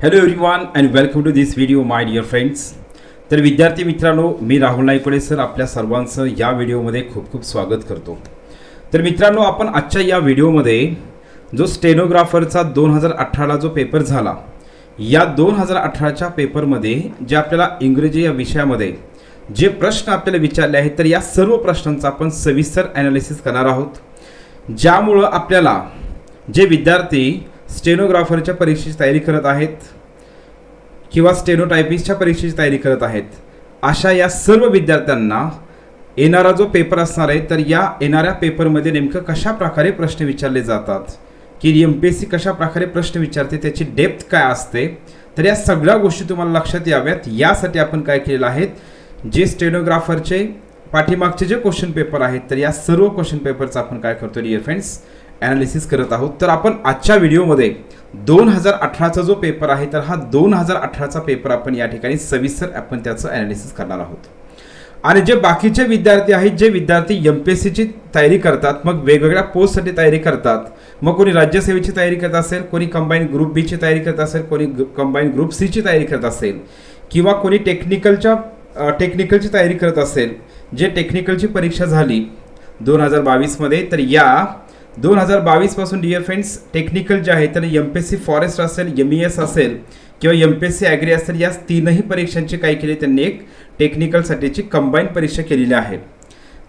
Hello everyone and welcome to this video my dear friends. तर विद्यार्थी मित्रांनो, मी Rahul Naikwade sir आपल्या सर्वांचं या व्हिडिओमध्ये खूप खूप स्वागत करतो. तर मित्रांनो, आपण आजच्या या व्हिडिओमध्ये जो स्टेनोग्राफरचा 2018ला जो पेपर झाला, या 2018च्या पेपरमध्ये जे आपल्याला इंग्रजी या विषयामध्ये जे प्रश्न आपल्याला विचारले आहेत, तर या सर्व प्रश्नांचा आपण सविस्तर ॲनालिसिस करणार आहोत, ज्यामुळं आपल्याला जे विद्यार्थी स्टेनोग्राफरच्या परीक्षेची तयारी करत आहेत किंवा स्टेनोटायपिस्टच्या परीक्षेची तयारी करत आहेत, अशा या सर्व विद्यार्थ्यांना येणारा जो पेपर असणार आहे, तर या येणाऱ्या पेपरमध्ये नेमकं कशा प्रकारे प्रश्न विचारले जातात, की MPSC कशा प्रकारे प्रश्न विचारते, त्याची डेप्थ काय असते, तर या सगळ्या गोष्टी तुम्हाला लक्षात याव्यात यासाठी आपण काय केलेलं आहे, जे स्टेनोग्राफरचे पाठीमागचे जे क्वेश्चन पेपर आहेत, तर या सर्व क्वेश्चन पेपरचं आपण काय करतो डिअर फ्रेंड्स, ॲनालिसिस करत आहोत. तर आपण आजच्या व्हिडिओमध्ये 2018चा जो पेपर आहे, तर हा 2018चा पेपर आपण या ठिकाणी सविस्तर आपण त्याचं ॲनालिसिस करणार आहोत. आणि जे बाकीचे विद्यार्थी आहेत, जे विद्यार्थी MPSCची तयारी करतात, मग वेगवेगळ्या पोस्टसाठी तयारी करतात, मग कोणी राज्यसेवेची तयारी करत असेल, कोणी कंबाईन ग्रुप बीची तयारी करत असेल, कोणी कंबाईन ग्रुप सीची तयारी करत असेल, किंवा कोणी टेक्निकलची तयारी करत असेल, जे टेक्निकलची परीक्षा झाली 2022मध्ये, तर या 2022 पासून डिअर फ्रेंड्स टेक्निकल जे आहे, तर MPSC फॉरेस्ट असेल, MES असेल किंवा MPSC ॲग्री असेल, या तीनही परीक्षांची काय केली त्यांनी, एक टेक्निकलसाठीची कंबाईन परीक्षा केलेली आहे.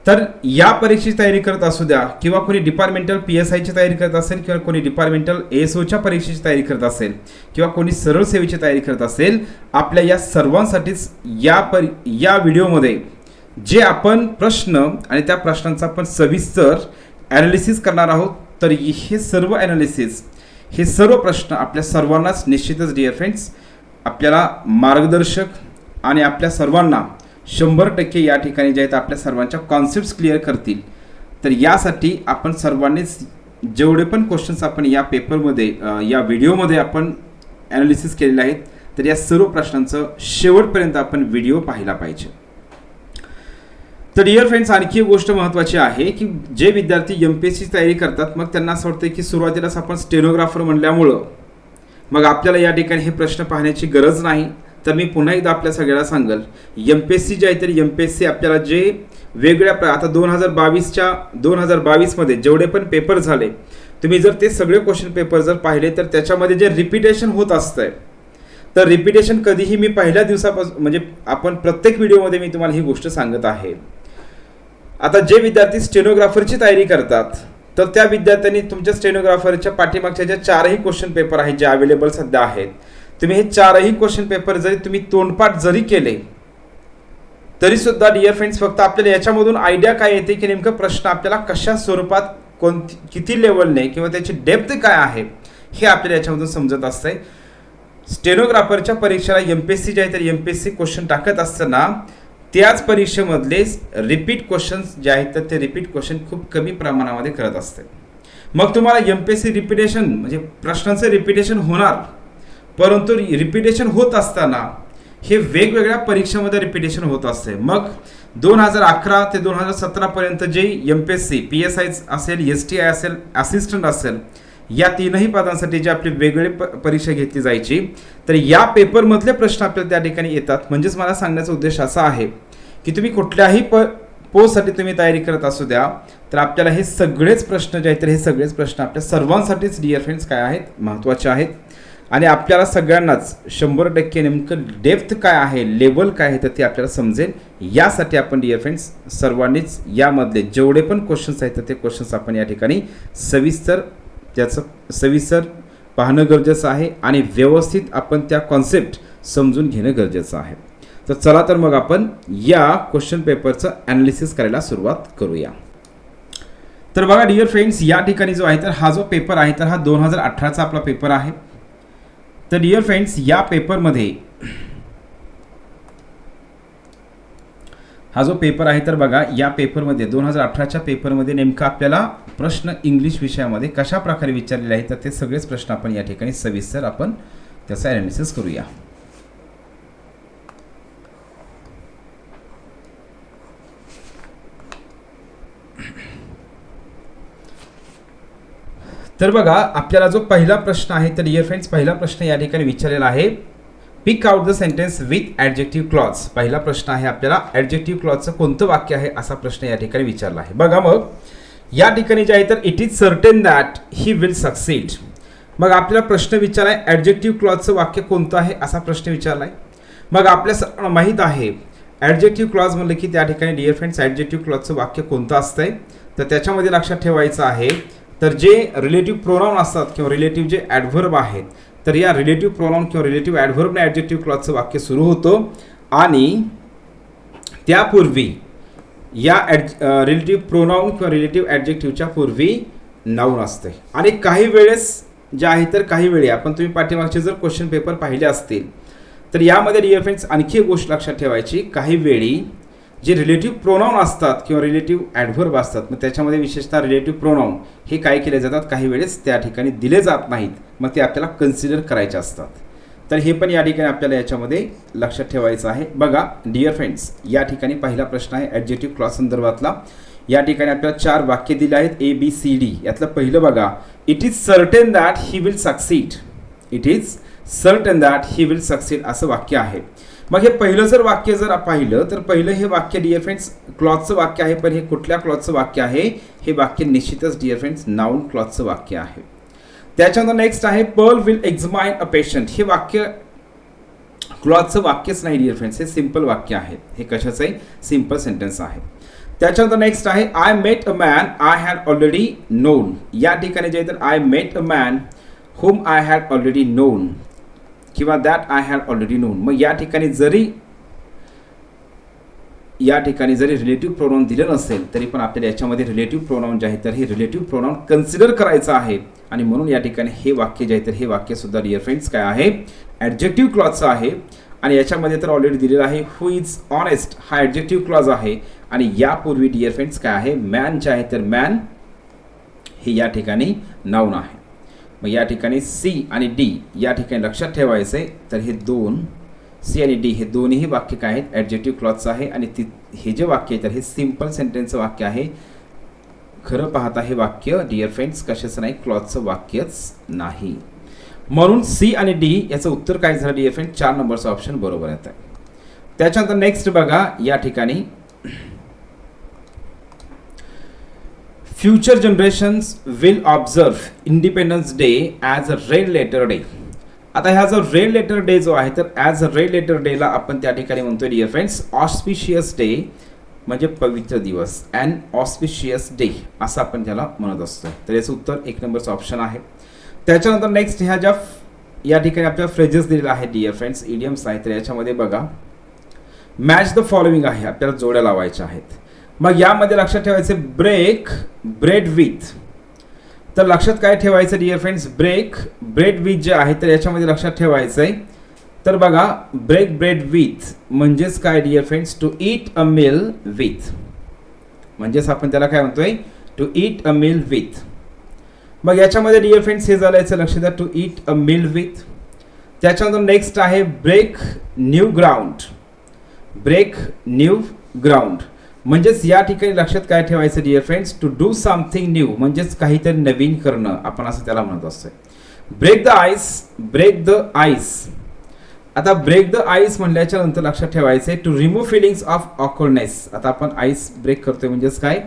तर या परीक्षेची तयारी करत असू द्या, किंवा कोणी डिपार्टमेंटल PSIची तयारी करत असेल, किंवा कोणी डिपार्टमेंटल ASOच्या परीक्षेची तयारी करत असेल, किंवा कोणी सरळ सेवेची तयारी करत असेल, आपल्या या सर्वांसाठीच या व्हिडिओमध्ये जे आपण प्रश्न आणि त्या प्रश्नांचा आपण सविस्तर ॲनालिसिस करणार आहोत. तर हे सर्व ॲनालिसिस, हे सर्व प्रश्न आपल्या सर्वांनाच निश्चितच डिअर फ्रेंड्स आपल्याला मार्गदर्शक आणि आपल्या सर्वांना 100% या ठिकाणी जे आहेत आपल्या सर्वांच्या कॉन्सेप्ट्स क्लिअर करतील. तर यासाठी आपण सर्वांनीच जेवढे पण क्वेश्चन्स आपण या पेपरमध्ये या व्हिडिओमध्ये आपण ॲनालिसिस केलेले आहेत, तर या सर्व प्रश्नांचं शेवटपर्यंत आपण व्हिडिओ पाहिला पाहिजे. तर डिअर फ्रेंड्स, आणखी एक गोष्ट महत्त्वाची आहे, की जे विद्यार्थी MPSCची तयारी करतात, मग त्यांना असं वाटतं की सुरुवातीलाच आपण स्टेनोग्राफर म्हणल्यामुळं मग आपल्याला या ठिकाणी हे प्रश्न पाहण्याची गरज नाही. तर मी पुन्हा एकदा आपल्या सगळ्याला सांगेल, MPSC जे आहे, तर MPSC आपल्याला जे वेगळ्या आता 2022मध्ये जेवढे पण पेपर झाले, तुम्ही जर ते सगळे क्वेश्चन पेपर जर पाहिले, तर त्याच्यामध्ये जे रिपिटेशन होत असतंय, तर रिपिटेशन कधीही मी पहिल्या दिवसापासून म्हणजे आपण प्रत्येक व्हिडिओमध्ये मी तुम्हाला ही गोष्ट सांगत आहे. आता जे विद्यार्थी स्टेनोग्राफरची तयारी करतात, तर त्या विद्यार्थ्यांनी तुमच्या स्टेनोग्राफरच्या पाठीमागच्या ज्या 4ही क्वेश्चन पेपर आहेत, जे अवेलेबल सध्या आहेत, तुम्ही हे 4ही क्वेश्चन पेपर जरी तुम्ही तोंडपाठ जरी केले, तरी सुद्धा डिअर फ्रेंड्स फक्त आपल्याला याच्यामधून आयडिया काय येते, की नेमकं प्रश्न आपल्याला कशा स्वरूपात किती लेवलने किंवा त्याची डेप्थ काय आहे, हे आपल्याला याच्यामधून समजत असतंय. स्टेनोग्राफरच्या परीक्षेला MPSC जे आहे, तर MPSC क्वेश्चन टाकत असताना त्याच परीक्षेमधले रिपीट क्वेश्चन्स जे आहेत, तर ते रिपीट क्वेश्चन खूप कमी प्रमाणामध्ये करत असते. मग तुम्हाला MPSC रिपिटेशन म्हणजे प्रश्नांचं रिपिटेशन होणार, परंतु रिपिटेशन होत असताना हे वेगवेगळ्या परीक्षेमध्ये रिपिटेशन होत असते. मग 2011 ते 2017 पर्यंत जे MPSC PSI असेल, STI असेल, असिस्टंट असेल, या तीनही पदांसाठी जे आपली वेगळी परीक्षा घेतली जायची, तर या पेपरमधले प्रश्न आपल्याला त्या ठिकाणी येतात. म्हणजेच मला सांगण्याचा उद्देश असा आहे, की तुम्ही कुठल्याही पोस्टसाठी तुम्ही तयारी करत असू द्या, तर आपल्याला हे सगळेच प्रश्न जे आहेत, तर हे सगळेच प्रश्न आपल्या सर्वांसाठीच डिअर फ्रेंड्स काय आहेत, महत्त्वाचे आहेत. आणि आपल्याला सगळ्यांनाच 100% नेमकं डेप्थ काय आहे, लेवल काय आहे, तर ते आपल्याला समजेल. यासाठी आपण डिअर फ्रेंड्स सर्वांनीच यामधले जेवढे पण क्वेश्चन्स आहेत, तर ते क्वेश्चन्स आपण या ठिकाणी सविस्तर पाहणं गरजेचं आहे आणि व्यवस्थित आपण त्या कॉन्सेप्ट समजून घेणं गरजेचं आहे. तर चला तर मग आपण या क्वेश्चन पेपरचं ॲनालिसिस करायला सुरुवात करूया. तर बघा डिअर फ्रेंड्स, या ठिकाणी जो आहे, तर हा जो पेपर आहे, तर हा 2018चा आपला पेपर आहे. तर डिअर फ्रेंड्स, या पेपरमध्ये हा जो पेपर आहे, तर बघा या पेपरमध्ये 2018च्या पेपरमध्ये नेमका आपल्याला प्रश्न इंग्लिश विषयामध्ये कशा प्रकारे विचारलेले आहेत, तर ते सगळेच प्रश्न आपण या ठिकाणी सविस्तर आपण त्याचा ॲनालिसिस करूया. तर बघा आपल्याला जो पहिला प्रश्न आहे तर डिअर फ्रेंड्स पहिला प्रश्न या ठिकाणी विचारलेला आहे pick out the sentence with adjective clause. पहिला प्रश्न आहे आपल्याला ॲडजेक्टिव्ह क्लॉजचं कोणतं वाक्य आहे असा प्रश्न या ठिकाणी विचारला आहे. बघा मग या ठिकाणी जे आहे तर it is certain that he will succeed. मग आपल्याला प्रश्न विचारला आहे ॲडजेक्टिव्ह क्लॉजचं वाक्य कोणतं आहे असा प्रश्न विचारला आहे. मग आपल्या माहीत आहे ॲडजेक्टिव्ह क्लॉज म्हणलं की त्या ठिकाणी डिअर फ्रेंड्स ॲडजेक्टिव्ह क्लॉजचं वाक्य कोणतं असतंय तर त्याच्यामध्ये लक्षात ठेवायचं आहे तर जे रिलेटिव्ह प्रोनाउन असतात किंवा रिलेटिव्ह जे ॲडव्हर्ब आहेत तर या रिलेटिव्ह प्रोनाउन किंवा रिलेटिव्ह ॲडव्हर्बने ॲडजेक्टिव्ह क्लॉजचं वाक्य सुरू होतं आणि त्यापूर्वी या रिलेटिव्ह प्रोनाउन किंवा रिलेटिव्ह ॲडजेक्टिव्हच्या पूर्वी नाऊन असते. आणि काही वेळेस जे आहे तर काही वेळी आपण तुम्ही पाठीमागचे जर क्वेश्चन पेपर पाहिले असतील तर यामध्ये डिअर फ्रेंड्स आणखी एक गोष्ट लक्षात ठेवायची काही वेळी जे रिलेटिव्ह प्रोनाउन असतात किंवा रिलेटिव्ह ॲडव्हर्ब असतात मग त्याच्यामध्ये विशेषतः रिलेटिव्ह प्रोनाउन हे काय केले जातात काही वेळेस त्या ठिकाणी दिले जात नाहीत मग ते आपल्याला कन्सिडर करायचे असतात. तर हे पण या ठिकाणी आपल्याला याच्यामध्ये लक्षात ठेवायचं आहे. बघा डिअर फ्रेंड्स या ठिकाणी पहिला प्रश्न आहे ॲडजेक्टिव्ह क्लॉज संदर्भातला. या ठिकाणी आपल्याला 4 वाक्य दिले आहेत ABCD. यातलं पहिलं बघा it is certain that he will succeed. It is certain that he will succeed असं वाक्य आहे. मग हे पहिलं जर वाक्य जर पाहिलं तर पहिलं हे वाक्य डिअर फ्रेंड्स क्लॉजचं वाक्य आहे पण हे कुठल्या क्लॉजचं वाक्य आहे हे वाक्य निश्चितच डिअर फ्रेंड्स नाऊन क्लॉजचं वाक्य आहे. त्याच्यानंतर नेक्स्ट आहे पर्ल विल एक्झामाइन अ पेशंट. हे वाक्य क्लॉजचं वाक्यच नाही डिअर फ्रेंड्स हे सिम्पल वाक्य आहे. हे कशाचं आहे सिम्पल सेंटेन्स आहे. त्याच्यानंतर नेक्स्ट आहे I met a man I had already non. या ठिकाणी जे आहे तर I met a man whom I had already known किंवा that I had already known. मग या ठिकाणी जरी रिलेटिव्ह प्रोनाउन दिलं नसेल तरी पण आपल्याला याच्यामध्ये रिलेटिव्ह प्रोनाउन जे आहे तर हे रिलेटिव्ह प्रोनाउन कन्सिडर करायचं आहे आणि म्हणून या ठिकाणी हे वाक्य जे आहे तर हे वाक्य सुद्धा डिअर फ्रेंड्स काय आहे ॲडजेक्टिव्ह क्लॉजचं आहे. आणि याच्यामध्ये तर ऑलरेडी दिलेलं आहे हु इज ऑनेस्ट हा ॲडजेक्टिव्ह क्लॉज आहे आणि यापूर्वी डिअर फ्रेंड्स काय आहे मॅन जे आहे तर मॅन हे या ठिकाणी नाऊन आहे. मग या ठिकाणी C आणि D या ठिकाणी लक्षात ठेवायचं आहे तर हे दोन C आणि D हे दोन्ही वाक्य काय आहेत ॲडजेक्टिव्ह क्लॉजचं आहे आणि हे जे वाक्य आहे तर हे सिम्पल सेंटेन्सचं वाक्य आहे. खरं पाहता हे वाक्य डिअर फ्रेंड्स कशाचं नाही क्लॉजचं वाक्यच नाही. म्हणून C आणि D याचं उत्तर काय झालं डिअर फ्रेंड्स 4 नंबरचं ऑप्शन बरोबर येत आहे. त्याच्यानंतर नेक्स्ट बघा या ठिकाणी future generations will observe independence day as a red letter day. आता ह्या जो रेड लेटर डे जो आहे तर ॲज अ रेड लेटर डेला आपण त्या ठिकाणी म्हणतोय डिअर फ्रेंड्स ऑस्पिशियस डे म्हणजे पवित्र दिवस अँड ऑस्पिशियस डे असं आपण त्याला म्हणत असतो. तर याचं उत्तर 1 नंबरचं ऑप्शन आहे. त्याच्यानंतर नेक्स्ट ह्या ज्या या ठिकाणी आपल्याला फ्रेजेस दिलेला आहे डिअर फ्रेंड्स इडियम्स आहे तर याच्यामध्ये बघा मॅच द फॉलोइंग आहे आपल्याला जोड्या लावायच्या आहेत. मग यामध्ये लक्षात ठेवायचं ब्रेक ब्रेड विथ. तर लक्षात काय ठेवायचं dear friends bread with J आहे तर याच्यामध्ये लक्षात ठेवायचं आहे तर बघा ब्रेक ब्रेड विथ म्हणजेच काय dear friends to eat a meal with म्हणजेच आपण त्याला काय म्हणतोय to eat a meal with. मग याच्यामध्ये डिअर फ्रेंड्स हे झालं याचं लक्षात द्या to eat a meal with. त्याच्यानंतर नेक्स्ट आहे ब्रेक न्यू ग्राउंड म्हणजेच या ठिकाणी लक्षात काय ठेवायचं dear friends to do something new म्हणजेच काहीतरी नवीन करणं आपण असं त्याला म्हणत असतोय. Break the ice. आता ब्रेक द आईस म्हणल्याच्या नंतर लक्षात ठेवायचं आहे to remove feelings of awkwardness. आता आपण आईस ब्रेक करतोय म्हणजेच काय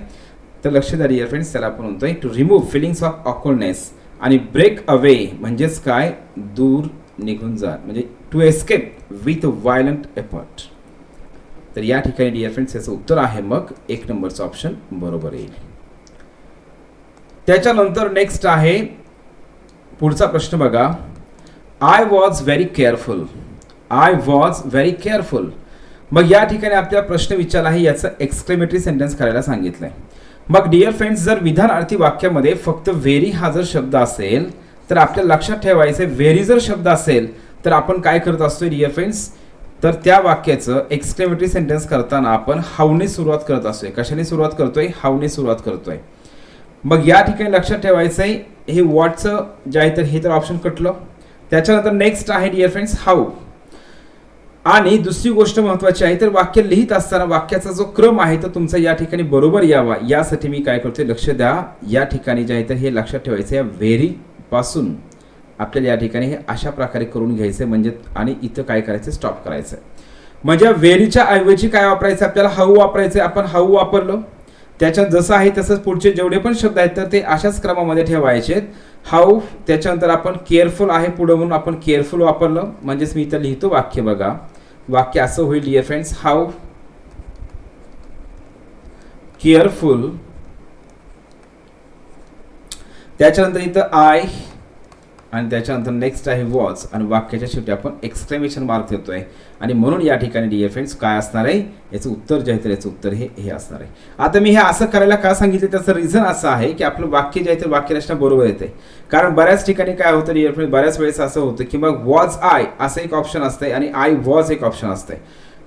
तर लक्षात द्या डिअर फ्रेंड्स त्याला आपण म्हणतोय to remove feelings of awkwardness. आणि ब्रेक अवे म्हणजेच काय दूर निघून जा म्हणजे to escape with violent effort. तर या ठिकाणी डिअर फ्रेंड्स याचं उत्तर आहे मग 1 नंबरचं ऑप्शन बरोबर येईल. त्याच्यानंतर नेक्स्ट आहे पुढचा प्रश्न बघा आय वॉज व्हेरी केअरफुल. मग या ठिकाणी आपल्याला प्रश्न विचारला आहे याचं एक्सक्लेमेटरी सेंटेन्स करायला सांगितलंय. मग डिअर फ्रेंड्स जर विधानार्थी वाक्यामध्ये फक्त व्हेरी हा जर शब्द असेल तर आपल्याला लक्षात ठेवायचं व्हेरी जर शब्द असेल तर आपण काय करत असतोय डिअर फ्रेंड्स तर त्या वाक्याचं एक्सक्लेमेटरी सेंटेन्स करताना आपण हाऊने सुरुवात करत असतोय. कशाने सुरुवात करतोय हाऊने सुरुवात करतोय. मग या ठिकाणी लक्षात ठेवायचं आहे हे व्हॉटचं जे आहे तर हे तर ऑप्शन कटलं. त्याच्यानंतर नेक्स्ट आहे डिअर फ्रेंड्स हाऊ. आणि दुसरी गोष्ट महत्त्वाची आहे, तर वाक्य लिहित असताना वाक्याचा जो क्रम आहे तो तुमचा या ठिकाणी बरोबर यावा यासाठी मी काय करतोय, लक्ष द्या. या ठिकाणी जे आहे तर हे लक्षात ठेवायचं, या व्हेरी पासून आपल्याला या ठिकाणी हे अशा प्रकारे करून घ्यायचं म्हणजे, आणि इथं काय करायचं, स्टॉप करायचं. म्हणजे व्हेरीच्या ऐवजी काय वापरायचं, आपल्याला हाऊ वापरायचं. आपण हाऊ वापरलं, त्याच्यात जसं आहे तसंच पुढचे जेवढे पण शब्द आहेत तर ते अशाच क्रमामध्ये ठेवायचे. हाऊ, त्याच्यानंतर आपण केअरफुल आहे पुढं म्हणून आपण केअरफुल वापरलं. म्हणजेच मी इथं लिहितो वाक्य, बघा वाक्य असं होईल डिअर फ्रेंड्स, हाऊ केअरफुल. त्याच्यानंतर इथं आय, आणि त्याच्यानंतर नेक्स्ट आहे वॉज, आणि वाक्याच्या शेवटी आपण एक्सक्लेमेशन मार्क देतोय. आणि म्हणून या ठिकाणी डिअर फ्रेंड्स काय असणार आहे, याचं उत्तर जे आहे तर याचं उत्तर हे असणार आहे. आता मी हे असं करायला का सांगितलं, त्याचं रिझन असं आहे की आपलं वाक्य जे आहे तर वाक्यरचना बरोबर येते. कारण बऱ्याच ठिकाणी काय होतं डिअर फ्रेंड्स, बऱ्याच वेळेस असं होतं की मग वॉज आय असं एक ऑप्शन असतंय आणि आय वॉज एक ऑप्शन असतंय.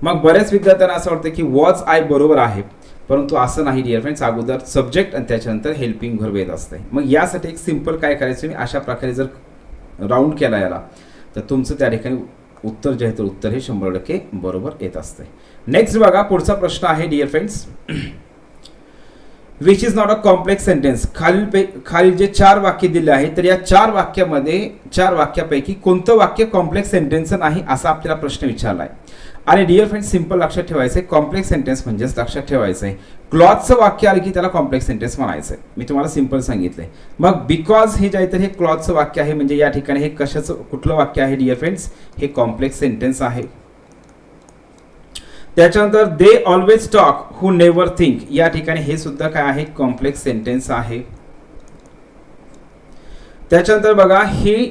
मग बऱ्याच विद्यार्थ्यांना असं वाटतं की वॉज आय बरोबर आहे, परंतु असं नाही डिअर फ्रेंड्स. अगोदर सब्जेक्ट आणि त्याच्यानंतर हेल्पिंग व्हर्ब येत असते. मग यासाठी एक सिंपल काय करायचं, मी अशा प्रकारे जर राऊंड केला याला, तर तुमचं त्या ठिकाणी उत्तर जे आहे तर उत्तर हे 100% बरोबर येत असते. नेक्स्ट बघा, पुढचा प्रश्न आहे dear friends, which is not a complex sentence. खालील जे 4 वाक्य दिले आहेत तर या 4 वाक्यापैकी कोणतं वाक्य कॉम्प्लेक्स सेंटेन्स नाही असा आपल्याला प्रश्न विचारला आहे. आणि डिअर फ्रेंड्स सिंपल लक्षात ठेवायचं आहे, कॉम्प्लेक्स सेंटेन्स म्हणजेच लक्षात ठेवायचं आहे क्लॉजचं वाक्य आलं की त्याला कॉम्प्लेक्स सेंटेन्स म्हणायचं आहे. मी तुम्हाला सिंपल सांगितलंय. मग बिकॉज हे जे आहे तर हे क्लॉजचं वाक्य आहे, म्हणजे या ठिकाणी हे कशाचं कुठलं वाक्य आहे डिअर फ्रेंड्स, हे कॉम्प्लेक्स सेंटेन्स आहे. त्याच्यानंतर they always talk who never think, या ठिकाणी हे सुद्धा काय आहे, कॉम्प्लेक्स सेंटेन्स आहे. त्याच्यानंतर बघा, he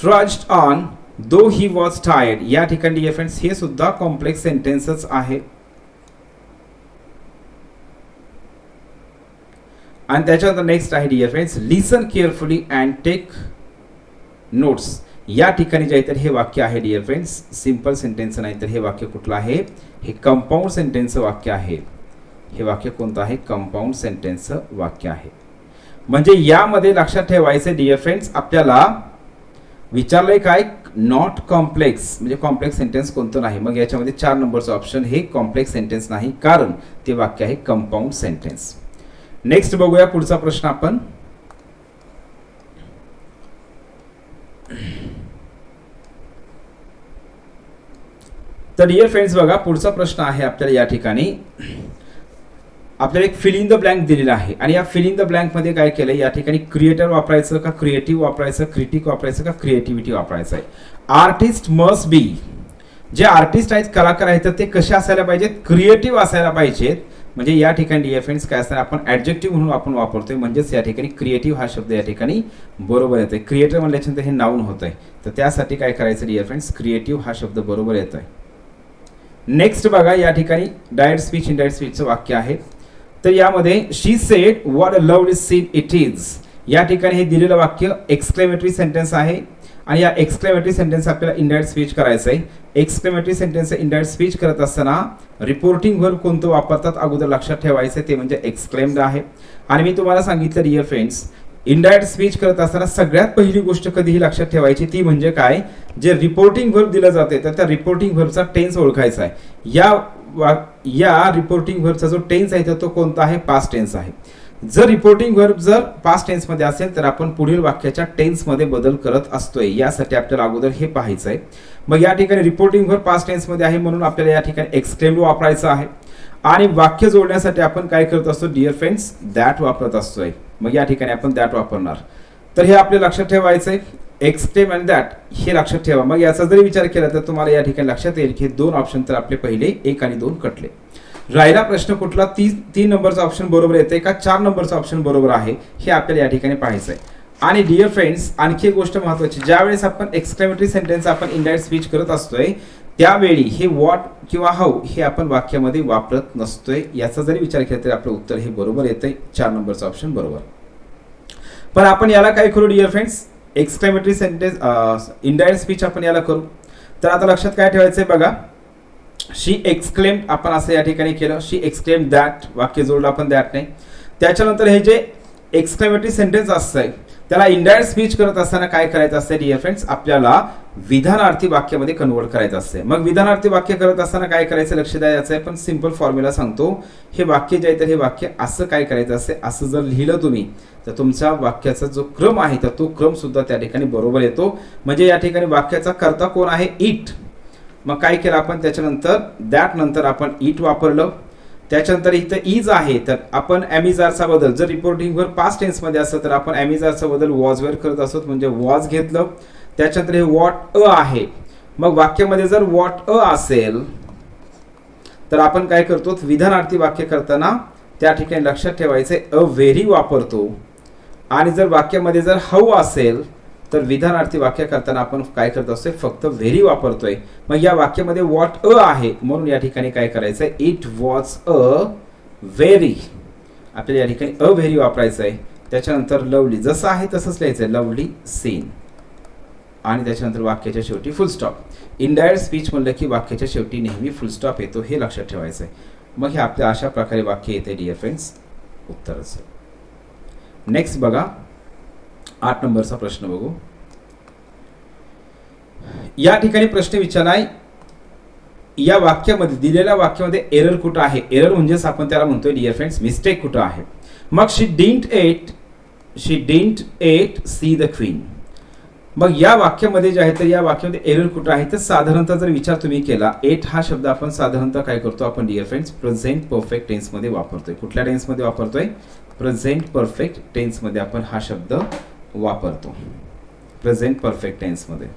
trudged on though he was tired, या ठिकाणी डिअर फ्रेंड्स हे सुद्धा कॉम्प्लेक्स सेंटेन्सच आहे. आणि त्याच्यानंतर नेक्स्ट आहे dear friends, listen carefully and take notes, या ठिकाणी जे आहे तर हे वाक्य आहे डिअर फ्रेंड्स सिंपल सेंटेन्स नाही, तर हे वाक्य कुठलं आहे, हे कंपाऊंड सेंटेन्सचं वाक्य आहे. हे वाक्य कोणतं आहे, कंपाऊंड सेंटेन्सचं वाक्य आहे. म्हणजे यामध्ये लक्षात ठेवायचं डिअर फ्रेंड्स, आपल्याला विचारलंय काय, नॉट कॉम्प्लेक्स, म्हणजे कॉम्प्लेक्स सेंटेन्स कोणतं नाही. मग याच्यामध्ये 4 नंबरचं ऑप्शन हे कॉम्प्लेक्स सेंटेन्स नाही, कारण ते वाक्य आहे कंपाऊंड सेंटेन्स. नेक्स्ट बघूया पुढचा प्रश्न आपण. तर डिअर फ्रेंड्स बघा, पुढचा प्रश्न आहे आपल्याला या ठिकाणी, आपल्याला एक फिल इन द ब्लँक दिलेला आहे. आणि या फिल इन द ब्लँक मध्ये काय केलंय, या ठिकाणी क्रिएटर वापरायचं का क्रिएटिव्ह वापरायचं, क्रिटिक वापरायचं का क्रिएटिव्हिटी वापरायचं आहे. आर्टिस्ट मस्ट बी, जे आर्टिस्ट आहेत कलाकार आहेत तर ते कसे असायला पाहिजेत, क्रिएटिव्ह असायला पाहिजेत. म्हणजे या ठिकाणी डिअर फ्रेंड्स काय असणार, आपण ऍडजेक्टिव्ह म्हणून आपण वापरतोय, म्हणजेच या ठिकाणी क्रिएटिव्ह हा शब्द या ठिकाणी बरोबर येतोय. क्रिएटर म्हणल्याच्यानंतर हे नाऊन होत आहे, तर त्यासाठी काय करायचं डिअर फ्रेंड्स, क्रिएटिव्ह हा शब्द बरोबर येतोय. नेक्स्ट बघा, या ठिकाणी डायरेक्ट स्पीच इनडायरेक्ट स्पीचचं वाक्य आहे. तर यामध्ये she said what a lovely scene it is, या ठिकाणी हे दिलेलं वाक्य एक्सक्लेमेटरी सेंटेन्स आहे. आणि या एक्सक्लेमेटरी सेंटेन्स आपल्याला इनडायरेक्ट स्पीच करायचं आहे. एक्सक्लेमेटरी सेंटेन्स इनडायरेक्ट स्पीच करत असताना रिपोर्टिंग व्हर्ब कोणतं वापरतात अगोदर लक्षात ठेवायचं, ते म्हणजे एक्सक्लेम्ड आहे. आणि मी तुम्हाला सांगितलं डिअर फ्रेंड्स, इनडायरेक्ट स्पीच करत असताना सगळ्यात पहिली गोष्ट कधीही लक्षात ठेवायची ती म्हणजे काय, जे रिपोर्टिंग व्हर्ब दिलं जाते तर त्या रिपोर्टिंग व्हर्बचा टेन्स ओळखायचा आहे. या रिपोर्टिंग व्हर्बचा जो टेन्स आहे तर तो कोणता आहे, पास्ट टेन्स आहे. जर रिपोर्टिंग व्हर्ब जर पास्ट टेन्स मध्ये असेल तर आपण पुढील वाक्याच्या टेन्स मध्ये बदल करत असतोय, यासाठी आपल्याला अगोदर हे पाहायचं आहे. मग या ठिकाणी रिपोर्टिंग व्हर्ब पास्ट टेन्स मध्ये आहे म्हणून आपल्याला या ठिकाणी एक्सक्लेम्ड वापरायचं आहे. आणि वाक्य जोडण्यासाठी आपण काय करत असतो डिअर फ्रेंड्स, दॅट वापरत असतोय. मग या ठिकाणी आपण दॅट वापरणार, तर हे आपल्याला लक्षात ठेवायचं आहे. एक्सक्लेम आणि दॅट हे लक्षात ठेवा. मग याचा जरी विचार केला तर तुम्हाला या ठिकाणी लक्षात येईल की 2 ऑप्शन तर आपले पहिले 1 आणि 2 कटले. राहिला प्रश्न कुठला, 3 नंबरचा ऑप्शन बरोबर येते का 4 नंबरचा ऑप्शन बरोबर आहे, हे आपल्याला या ठिकाणी पाहायचं आहे. आणि डिअर फ्रेंड्स आणखी एक गोष्ट महत्त्वाची, ज्यावेळेस आपण एक्सक्लेमेटरी सेंटेन्स आपण इनडायरेक्ट स्पीच करत असतोय त्यावेळी हे व्हॉट किंवा हाऊ हे आपण वाक्यामध्ये वापरत नसतोय. याचा जरी विचार केला तरी आपलं उत्तर हे बरोबर येतंय, 4 नंबरचा ऑप्शन बरोबर. पण आपण याला काय करू dear friends, exclamatory sentence indirect speech आपण याला करू. तर आता लक्षात काय ठेवायचंय बघा, शी एक्सक्लेम्ड आपण असं या ठिकाणी केलं, शी एक्सक्लेम्ड दॅट, वाक्य जोडलं आपण दॅट नाही. त्याच्यानंतर हे जे एक्सक्लेमेटरी सेंटेन्स असतंय त्याला इनडायरेक्ट स्पीच करत असताना काय करायचं असते डिअर फ्रेंड्स, आपल्याला विधानार्थी वाक्यामध्ये कन्वर्ट करायचं असते. मग विधानार्थी वाक्य करत असताना काय करायचं लक्ष द्यायचं आहे. पण सिंपल फॉर्म्युला सांगतो. हे वाक्य जे आहे तर हे वाक्य असं काय करायचं असते, असं जर लिहिलं तुम्ही तर तुमच्या वाक्याचा जो क्रम आहे तर तो क्रम सुद्धा त्या ठिकाणी बरोबर येतो. म्हणजे या ठिकाणी वाक्याचा कर्ता कोण आहे, इट. मग काय केलं आपण, त्याच्यानंतर दॅट नंतर आपण इट वापरलं. त्याच्यानंतर इथं इज आहे तर आपण ॲमिजारचा बदल, जर रिपोर्टिंगवर पास्ट टेन्समध्ये असतं तर आपण ॲमिजारचा बदल वॉजवर करत असतो, म्हणजे वॉज घेतलं. त्याच्यानंतर हे वॉट अ आहे. मग वाक्यामध्ये जर वॉट अ असेल तर आपण काय करतो, विधानार्थी वाक्य करताना त्या ठिकाणी लक्षात ठेवायचे अ व्हेरी वापरतो. आणि जर वाक्यामध्ये जर हाऊ असेल तर विधानार्थी वाक्य करताना आपण काय करत असतो, फक्त व्हेरी वापरतोय. मग या वाक्यामध्ये वॉट अ आहे म्हणून या ठिकाणी काय करायचं आहे, इट वॉज अ व्हेरी. आपल्याला या ठिकाणी अ व्हेरी वापरायचं आहे. त्याच्यानंतर लवली जसं आहे तसंच लिहायचं, लवली सीन. आणि त्याच्यानंतर वाक्याच्या शेवटी फुल स्टॉप. इनडायरेक्ट स्पीच म्हणलं की वाक्याच्या शेवटी नेहमी फुल स्टॉप येतो, हे लक्षात ठेवायचं आहे. मग हे आपल्या अशा प्रकारे वाक्य येते डिअर फ्रेंड्स, उत्तर असेल. नेक्स्ट बघा 8 नंबरचा प्रश्न बघू. या ठिकाणी प्रश्न विचारलाय, या वाक्यामध्ये दिलेल्या वाक्यामध्ये एरर कुठं आहे. एरर म्हणजेच आपण त्याला म्हणतोय डिअर फ्रेंड्स मिस्टेक कुठं आहे. मग she didn't ate see the queen. मग या वाक्यामध्ये जे आहे तर या वाक्यामध्ये एरर कुठं आहे तर साधारणतः जर विचार तुम्ही केला, एट हा शब्द आपण साधारणतः काय करतो, आपण डिअर फ्रेंड्स प्रेझेंट परफेक्ट टेन्समध्ये वापरतोय. कुठल्या टेन्समध्ये वापरतोय, प्रेझेंट परफेक्ट टेन्समध्ये आपण हा शब्द वापरतो. प्रेझेंट परफेक्ट टेन्समध्ये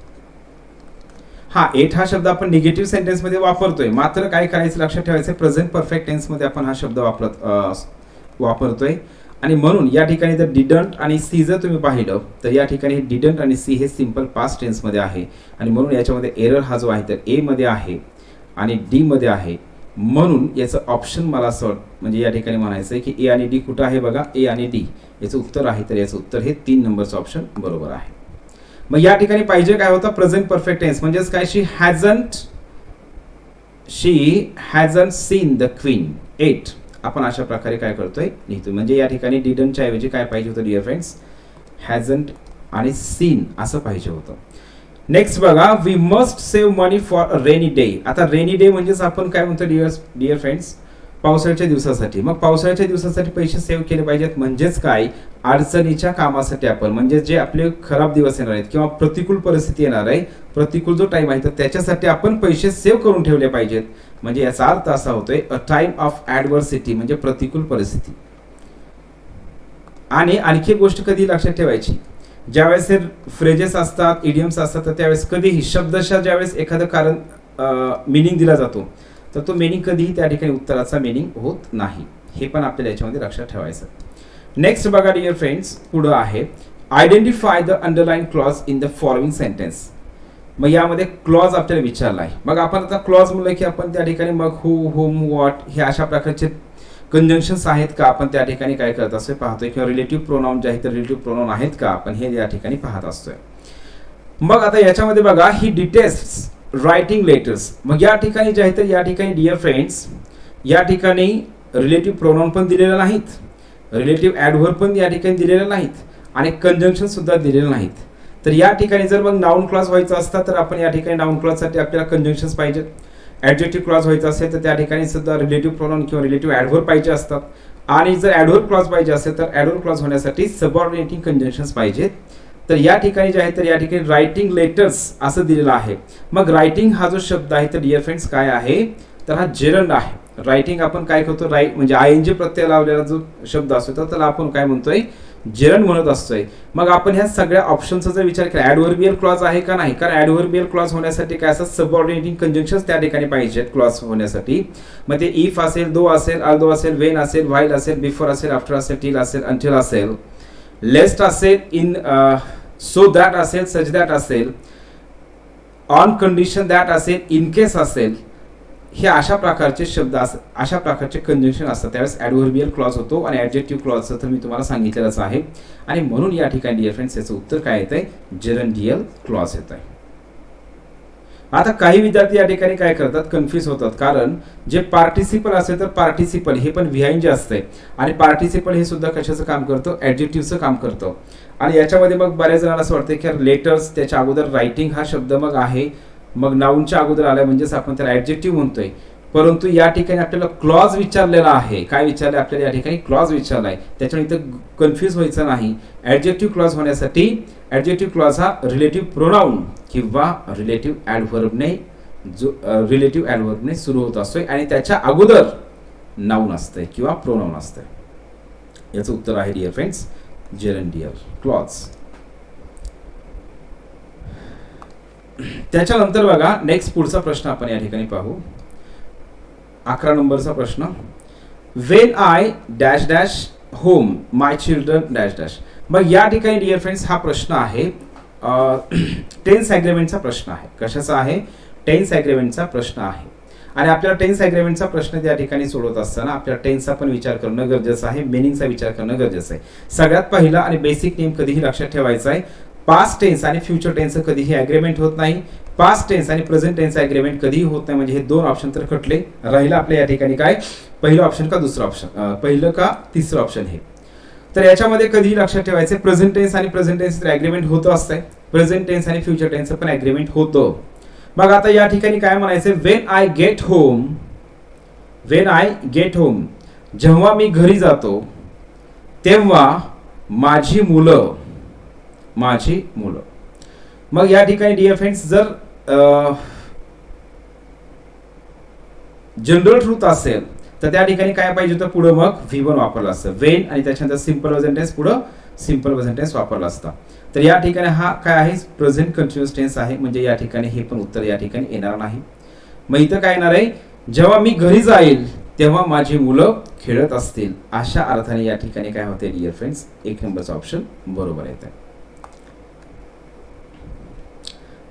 हा एट हा शब्द आपण निगेटिव्ह सेंटेन्समध्ये वापरतोय. मात्र काय करायचं लक्षात ठेवायचं, प्रेझेंट परफेक्ट टेन्समध्ये आपण हा शब्द वापरतोय. आणि म्हणून या ठिकाणी जर डिडंट आणि सी जर तुम्ही पाहिलं तर या ठिकाणी डिडंट आणि सी हे सिंपल पास्ट टेन्समध्ये आहे. आणि म्हणून याच्यामध्ये एरर हा जो आहे तर ए मध्ये आहे आणि डी मध्ये आहे. म्हणून याचं ऑप्शन मला असं म्हणजे या ठिकाणी म्हणायचं आहे की ए आणि डी कुठं आहे बघा, ए आणि डी याचं उत्तर आहे. तर याचं उत्तर हे 3 नंबरचं ऑप्शन बरोबर आहे. मग या ठिकाणी पाहिजे काय होतं, प्रेझेंट परफेक्ट टेन्स म्हणजेच काय, शी हॅझंट सीन द क्वीन एट. आपण अशा प्रकारे काय करतोय लिहितोय. म्हणजे या ठिकाणी डिडंटच्या ऐवजी काय पाहिजे होतं डिअर फ्रेंड्स, हॅझंट आणि सीन असं पाहिजे होतं. नेक्स्ट बघा, we must save money for a rainy day. आता रेनी डे म्हणजेच आपण काय म्हणतो डिअर फ्रेंड्स, पावसाळ्याच्या दिवसासाठी. मग पावसाळ्याच्या दिवसासाठी पैसे सेव्ह केले पाहिजेत. म्हणजेच काय, अडचणीच्या कामासाठी आपण, म्हणजे जे आपले खराब दिवस येणार आहेत किंवा प्रतिकूल परिस्थिती येणार आहे, प्रतिकूल जो टाइम आहे तर त्याच्यासाठी आपण पैसे सेव्ह करून ठेवले पाहिजेत. म्हणजे याचा अर्थ असा होतोय अ टाइम ऑफ ॲडव्हर्सिटी म्हणजे प्रतिकूल परिस्थिती. आणि आणखी एक गोष्ट कधी लक्षात ठेवायची, ज्यावेळेस हे फ्रेजेस असतात, इडियम्स असतात तर त्यावेळेस कधीही शब्दशः ज्यावेळेस एखादं कारण मिनिंग दिला जातो तर तो मिनिंग कधीही त्या ठिकाणी उत्तराचा मिनिंग होत नाही. हे पण आपल्याला याच्यामध्ये लक्षात ठेवायचं. नेक्स्ट बघा डिअर फ्रेंड्स, पुढं आहे identify the underline clause in the following sentence. मग यामध्ये क्लॉज आपल्याला विचारला आहे. मग आपण आता क्लॉज म्हणलं की आपण त्या ठिकाणी मग हू, हुम, व्हॉट हे अशा प्रकारचे कंजंक्शन्स आहेत का आपण त्या ठिकाणी काय करत असतोय पाहतोय, किंवा रिलेटिव्ह प्रोनाउन जे आहे तर रिलेटिव्ह प्रोनाउन आहेत का आपण हे या ठिकाणी पाहत असतोय. मग आता याच्यामध्ये बघा, ही डिटेस्ट्स रायटिंग लेटर्स. मग या ठिकाणी जे आहे तर या ठिकाणी डिअर फ्रेंड्स या ठिकाणी रिलेटिव्ह प्रोनाउन पण दिलेले नाहीत, रिलेटिव्ह ॲडव्हर्ब पण या ठिकाणी दिलेले नाहीत आणि कंजंक्शन सुद्धा दिलेले नाहीत. तर या ठिकाणी जर मग नाउन क्लॉज व्हायचा असता तर आपण या ठिकाणी नाउन क्लॉजसाठी आपल्याला कंजंक्शन्स पाहिजेत. ॲडजेक्टिव्ह क्लॉज व्हायचा असेल तर त्या ठिकाणी सुद्धा रिलेटिव्ह प्रोनाउन किंवा रिलेटिव्ह ॲडव्हर्ब पाहिजे असतात. आणि जर ॲडव्हर्ब क्लॉज पाहिजे असेल तर ॲडव्हर्ब क्लॉज होण्यासाठी सबऑर्डिनेटिंग कंजंक्शन्स पाहिजेत. तर या ठिकाणी जे आहे तर या ठिकाणी रायटिंग लेटर्स असं दिलेलं आहे. मग रायटिंग हा जो शब्द आहे तर डिअर फ्रेंड्स काय आहे तर हा जेरंड आहे. रायटिंग आपण काय करतो, राईट म्हणजे आयएनजी प्रत्यय लावलेला जो शब्द असतो तर त्याला आपण काय म्हणतोय, जेरंड म्हणत असतोय. मग आपण ह्या सगळ्या ऑप्शनचा जर विचार केला, ॲडव्हर्बियल क्लॉज आहे का नाही, कारण ॲडव्हर्बियल क्लॉज होण्यासाठी काय असतात, सबऑर्डिनेटिंग कंजंक्शन्स त्या ठिकाणी पाहिजेत क्लॉज होण्यासाठी. मग ते इफ असेल, दो असेल, ऑल्दो असेल, वेन असेल, व्हाईल असेल, बिफोर असेल, आफ्टर असेल, टिल असेल, अंटिल असेल, लेस्ट असेल, इन सो दॅट असेल, सच दॅट असेल, ऑन कंडिशन दॅट असेल, इन केस असेल. हे अशा प्रकारचे शब्द अशा प्रकारचे कंजंक्शन असतात त्यावेळेस ॲडव्हर्बियल क्लॉज होतो. आणि ॲडजेक्टिव्ह क्लॉजचं तर मी तुम्हाला सांगितलेलंच आहे. आणि म्हणून या ठिकाणी डिअर फ्रेंड्स याचं उत्तर काय येत आहे, जेरंडियल क्लॉज येत आहे. आता काही विद्यार्थी या ठिकाणी काय करतात, कन्फ्यूज होतात. कारण जे पार्टिसिपल असेल तर पार्टिसिपल हे पण व्हीआयएनजी असते आणि पार्टिसिपल हे सुद्धा कशाचं काम करतं, ॲडजेक्टिव्हचं काम करतं. आणि याच्यामध्ये मग बऱ्याच जणांना असं वाटतं की लेटर्स त्याच्या अगोदर रायटिंग हा शब्द मग आहे, मग नाऊनच्या अगोदर आलाय म्हणजेच आपण त्याला ॲडजेक्टिव्ह म्हणतोय. परंतु या ठिकाणी आपल्याला क्लॉज विचारलेला आहे. काय विचारलं आपल्याला या ठिकाणी? क्लॉज विचारलाय. त्याच्यामुळे इथं कन्फ्यूज व्हायचं नाही. ॲडजेक्टिव्ह क्लॉज होण्यासाठी ॲडजेक्टिव्ह क्लॉज हा रिलेटिव्ह प्रोनाऊन किंवा रिलेटिव्ह ॲडव्हर्बने रिलेटिव्ह ॲडव्हर्बने सुरू होत असतोय आणि त्याच्या अगोदर नाऊन असतंय किंवा प्रोनाऊन असतंय. याचं उत्तर आहे डिअर फ्रेंड्स जेरंडियल क्लॉज. त्याच्यानंतर बघा नेक्स्ट पुढचा प्रश्न आपण या ठिकाणी पाहू. 11 नंबरचा प्रश्न. When I dash dash home my children dash dash. मग या ठिकाणी डिअर फ्रेंड्स हा प्रश्न आहे टेन्स ॲग्रीमेंटचा प्रश्न आहे. कशाचा आहे? टेन्स ॲग्रीमेंटचा प्रश्न आहे. आणि आपल्याला टेन्स ॲग्रीमेंटचा प्रश्न त्या ठिकाणी सोडवत असताना आपल्याला टेन्सचा पण विचार करणं गरजेचं आहे, मिनिंगचा विचार करणं गरजेचं आहे. सगळ्यात पहिला आणि बेसिक नेम कधीही लक्षात ठेवायचा आहे, पास्ट टेन्स आणि फ्युचर टेन्सचं कधीही ॲग्रीमेंट होत नाही. पास्ट टेन्स आणि प्रेझेंट टेन्स ॲग्रीमेंट कधीही होत नाही. म्हणजे हे दोन ऑप्शन तर खटले. राहिलं आपल्या या ठिकाणी काय? पहिलं ऑप्शन का दुसरं ऑप्शन, पहिलं का तिसरं ऑप्शन हे. तर याच्यामध्ये कधीही लक्षात ठेवायचं प्रेझेंट टेन्स आणि प्रेझेंट टेन्स ॲग्रीमेंट होतं असतंय, प्रेझेंट टेन्स आणि फ्युचर टेन्सचं पण ॲग्रीमेंट होतं. मग आता या ठिकाणी काय म्हणायचं? When I get home, when I get home, जेव्हा मी घरी जातो तेव्हा माझी मुलं, माझी मुलं. मग या ठिकाणी डिअर फ्रेंड्स जर जनरल ट्रूथ असेल तर त्या ठिकाणी काय पाहिजे होतं? पुढं मग V1 वापरलं असतं. वेन आणि त्याच्यानंतर सिंपल प्रेझेंट टेन्स पुढं सिंपल प्रेझेंट टेन्स वापरला असता. तर या ठिकाणी हा काय आहे? प्रेझेंट कंटिन्युअस टेन्स आहे. म्हणजे या ठिकाणी हे पण उत्तर या ठिकाणी येणार नाही. मग इथं काय येणार आहे? जेव्हा मी घरी जाईल तेव्हा माझी मुलं खेळत असतील. अशा अर्थाने या ठिकाणी काय होते डिअर फ्रेंड्स? 1 नंबरचा ऑप्शन बरोबर येतं.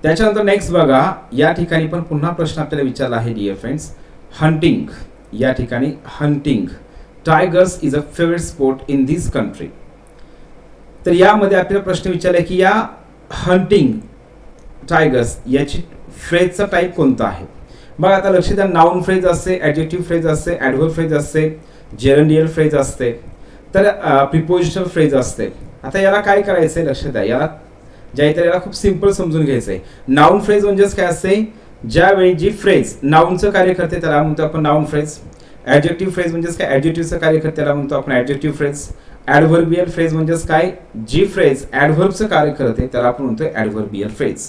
त्याच्यानंतर नेक्स्ट बघा, या ठिकाणी पण पुन्हा प्रश्न आपल्याला विचारला आहे डिअर फ्रेंड्स. हंटिंग, या ठिकाणी hunting tigers is a favourite sport in this country. तर यामध्ये आपल्याला प्रश्न विचारला की या हंटिंग टायगर्स याची फ्रेजचा टाईप कोणता आहे? मग आता लक्ष द्या, नाउन फ्रेज असते, ॲडजेक्टिव्ह फ्रेज असते, ॲडव्हर्ब फ्रेज असते, जेरंडियल फ्रेज असते, तर प्रिपोजिशनल फ्रेज असते. आता याला काय करायचंय? लक्ष द्या, याला याला खूप सिंपल समजून घ्यायचंय. नाउन फ्रेज म्हणजेच काय असते? ज्यावेळी जी फ्रेज नाउनचं कार्य करते त्याला म्हणतो आपण नाउन फ्रेज. ॲडजेक्टिव्ह फ्रेज म्हणजेच काय? ॲडजेक्टिव्हचं कार्य करते त्याला म्हणतो आपण ॲडजेक्टिव्ह फ्रेज. ॲडव्हर्बियल फ्रेज म्हणजेच काय? जी फ्रेज ॲडव्हर्बचं कार्य करते त्याला आपण म्हणतोय ॲडव्हर्बियल फ्रेज.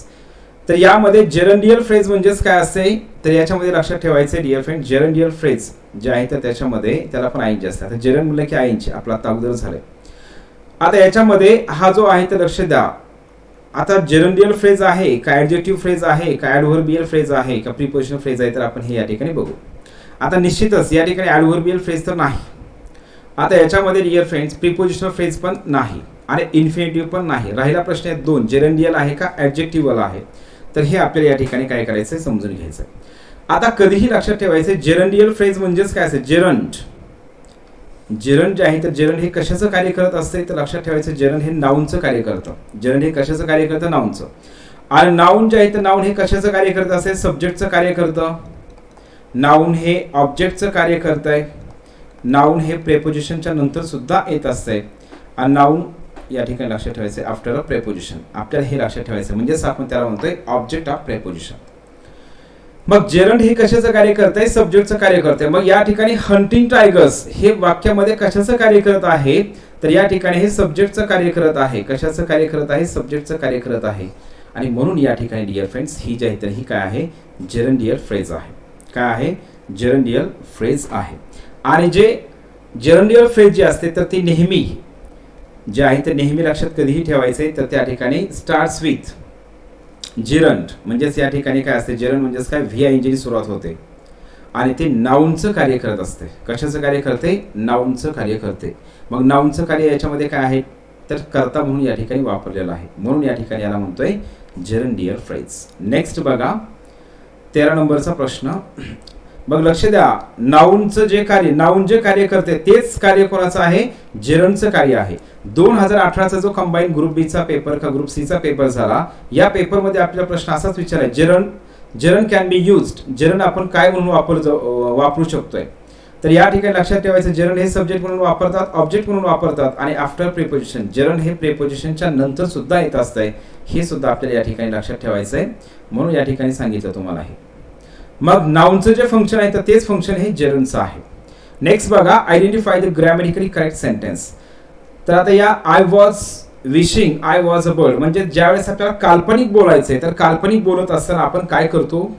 तर यामध्ये जेरंडियल फ्रेज म्हणजेच काय असते? तर याच्यामध्ये लक्षात ठेवायचं डिअर फ्रेंड, जेरंडियल फ्रेज जे आहे तर त्याच्यामध्ये त्याला पण आयएनजी असते. आता जेरंड म्हणलं की आयएनजी आपला आता अगोदर झालंय. आता याच्यामध्ये हा जो आहे तर लक्ष द्या, आता जेरंडियल फ्रेज आहे का ॲडजेक्टिव्ह फ्रेज आहे का ॲडव्हर्बियल फ्रेज आहे का प्रिपोजिशनल फ्रेज आहे? तर आपण हे या ठिकाणी बघू. आता निश्चितच या ठिकाणी ॲडव्हर्बियल फ्रेज तर नाही. आता याच्यामध्ये डिअर फ्रेंड्स प्रिपोजिशनल फ्रेज पण नाही आणि इन्फिनिटिव्ह पण नाही. राहिला प्रश्न आहे 2, जेरंडियल आहे का ॲडजेक्टिव्हवाला आहे? तर हे आपल्याला या ठिकाणी काय करायचं समजून घ्यायचं. आता कधीही लक्षात ठेवायचं जेरंडियल फ्रेज म्हणजेच काय असेल? जेरंड. जेरंड जे आहे तर जेरंड हे कशाचं कार्य करत असते? तर लक्षात ठेवायचं जेरंड हे नाउनचं कार्य करतं. जेरंड हे कशाचं कार्य करतं? नाउनचं. आणि नाउन जे आहे तर नाउन हे कशाचं कार्य करत असेल? सब्जेक्टचं कार्य करतं. नाउन हे ऑब्जेक्टचं कार्य करत आहे. नाउन हे प्रेपोजिशनच्या नंतर सुद्धा येत असते. आणि नाउन या ठिकाणी लक्षात ठेवायचं आफ्टर अ प्रेपोजिशन. आपल्याला हे लक्षात ठेवायचं म्हणजेच आपण त्याला म्हणतोय ऑब्जेक्ट ऑफ प्रेपोजिशन. मग जेरंड हे कशाचं कार्य करत आहे? सब्जेक्टचं कार्य करत आहे. मग या ठिकाणी हंटिंग टायगर्स हे वाक्यामध्ये कशाचं कार्य करत आहे? तर या ठिकाणी हे सब्जेक्टचं कार्य करत आहे. कशाचं कार्य करत आहे? सब्जेक्टचं कार्य करत आहे. आणि म्हणून या ठिकाणी डिअर फ्रेंड्स ही जी आहे तर ही काय आहे? जेरंडियल फ्रेज आहे. काय आहे? जेरंडियल फ्रेज आहे. आणि जे जेरंडियल फ्रेज जी असते तर ती नेहमी जे आहे ते नेहमी लक्षात कधीही ठेवायचे तर त्या ठिकाणी स्टार्ट्स विथ जेरंड. म्हणजेच या ठिकाणी काय असते? जेरंड म्हणजेच काय? VING सुरुवात होते आणि ते नाउनचं कार्य करत असते. कशाचं कार्य करते? नाउनचं कार्य करते. मग नाउनचं कार्य याच्यामध्ये काय आहे? तर कर्ता म्हणून या ठिकाणी वापरलेलं आहे. म्हणून या ठिकाणी याला म्हणतोय जेरंडियल फ्रेज. नेक्स्ट बघा 13 नंबरचा प्रश्न. मग लक्ष द्या, नाउनचं जे कार्य नाउन जे कार्य करते तेच कार्य कोणाचं आहे? जेरंडचं कार्य आहे. 2018चा जो कंबाईन ग्रुप बी चा पेपर का ग्रुप सी चा पेपर झाला, या पेपरमध्ये आपला प्रश्न असाच विचारलाय, gerund can be used. Gerund आपण काय म्हणून वापरू शकतोय? तर या ठिकाणी लक्षात ठेवायचं, जर्न हे सब्जेक्ट म्हणून वापरतात, ऑब्जेक्ट म्हणून वापरतात आणि आफ्टर प्रिपोजिशन, जर्न हे प्रिपोजिशनच्या नंतर सुद्धा येत असतंय, हे सुद्धा आपल्याला या ठिकाणी लक्षात ठेवायचं आहे, म्हणून या ठिकाणी सांगितलं तुम्हाला हे. मग नाउनचं जे फंक्शन आहे तर तेच फंक्शन हे जर्नचं आहे. नेक्स्ट बघा, identify the grammatically correct sentence. तर आता या I was wishing I was a bird, म्हणजे ज्यावेळेस आपल्याला काल्पनिक बोलायचंय तर काल्पनिक बोलत असताना आपण काय करतो,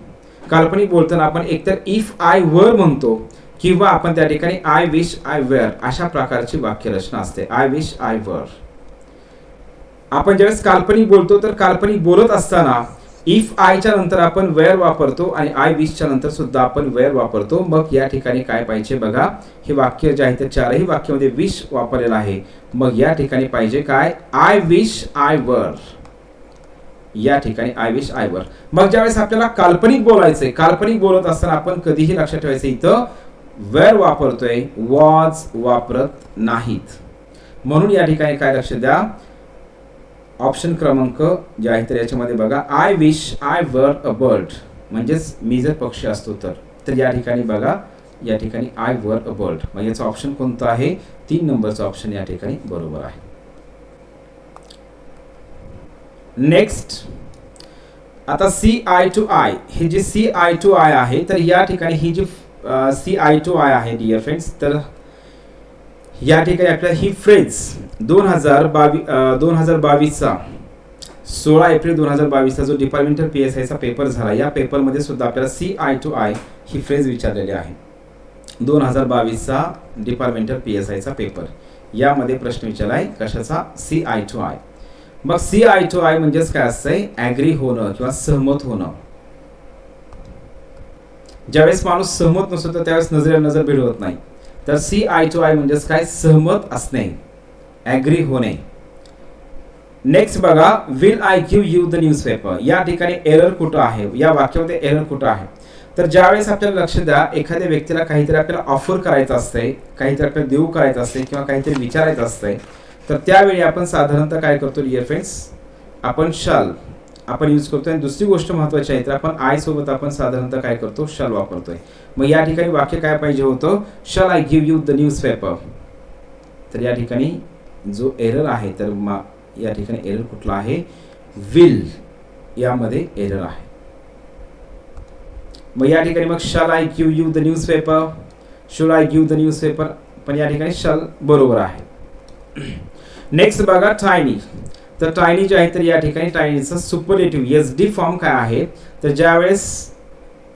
काल्पनिक बोलताना आपण एकतर इफ आय वर म्हणतो किंवा आपण त्या ठिकाणी आय विश आय वेअर अशा प्रकारची वाक्यरचना असते. आय विश आय वर. आपण ज्यावेळेस काल्पनिक बोलतो तर काल्पनिक बोलत असताना इफ आयच्या नंतर आपण वेअर वापरतो आणि आय विशच्या नंतर सुद्धा आपण वेअर वापरतो. मग या ठिकाणी काय पाहिजे बघा, हे वाक्य जे आहे ते चारही वाक्यामध्ये विश वापरलेलं आहे. मग या ठिकाणी पाहिजे काय, आय विश आय वर. या ठिकाणी आय विश आय वर. मग ज्यावेळेस आपल्याला काल्पनिक बोलायचंय, काल्पनिक बोलत असताना आपण कधीही लक्षात ठेवायचं इथं वेअर वापरतोय, वॉज वापरत नाहीत. म्हणून या ठिकाणी काय लक्ष द्या, ऑप्शन क्रमांक जे आहे तर याच्यामध्ये बघा, आय विश आय वर अ बर्ड, म्हणजेच मी जर पक्षी असतो तर या ठिकाणी बघा, या ठिकाणी आय वर अ बर्ड. मग याचा ऑप्शन कोणता आहे, 3 नंबरचा ऑप्शन या ठिकाणी बरोबर आहे. नेक्स्ट आता सी आय टू आय, हे जे सी आय टू आय आहे तर या ठिकाणी ही जी सी आय टू आय आहे डिअर फ्रेंड्स, तर या ठिकाणी आपल्याला ही फ्रेज 2022चा 16 एप्रिल 2022चा जो डिपार्टमेंटल PSIचा पेपर झाला, या पेपरमध्ये सुद्धा आपल्याला सी आय टू आय ही फ्रेज विचारलेली आहे. 2022चा डिपार्टमेंटल PSIचा पेपर, यामध्ये प्रश्न विचारलाय कशाचा, सी आय टू आय. मग सी आय टू आय म्हणजेच काय असतंय, ॲग्री होणं किंवा सहमत होणं. ज्यावेळेस माणूस सहमत नसतो तर त्यावेळेस नजरेला नजर भिडवत नाही. तर सी आय टू आय म्हणजेच काय, सहमत असणे, ॲग्री होणे. नेक्स्ट बघा, will I give you the newspaper. या ठिकाणी एरर कुठं आहे, या वाक्यामध्ये एरर कुठं आहे, तर ज्यावेळेस आपल्याला लक्ष द्या, एखाद्या व्यक्तीला काहीतरी आपल्याला ऑफर करायचं असतंय, काहीतरी आपल्याला देऊ करायचं असते किंवा काहीतरी विचारायचं असतंय, तर त्यावेळी आपण साधारणतः काय करतो डिअर फ्रेंड्स, आपण शाल आपण यूज करतोय. आणि दुसरी गोष्ट महत्त्वाची आहे, तर आपण आय सोबत आपण साधारणतः काय करतो, शाल वापरतोय. मग या ठिकाणी वाक्य काय पाहिजे होतं, शाल I give you the newspaper. तर या ठिकाणी जो एरर आहे, तर या ठिकाणी एरर कुठला आहे, विल, यामध्ये एरर आहे. मग या ठिकाणी मग शाल I give you the newspaper, should I give the newspaper, पण या ठिकाणी शाल बरोबर आहे. नेक्स्ट बघा, टायनी. तर टायनी जे आहे तर या ठिकाणी टायनीचं सुपरलेटिव्ह SD फॉर्म काय आहे, तर ज्यावेळेस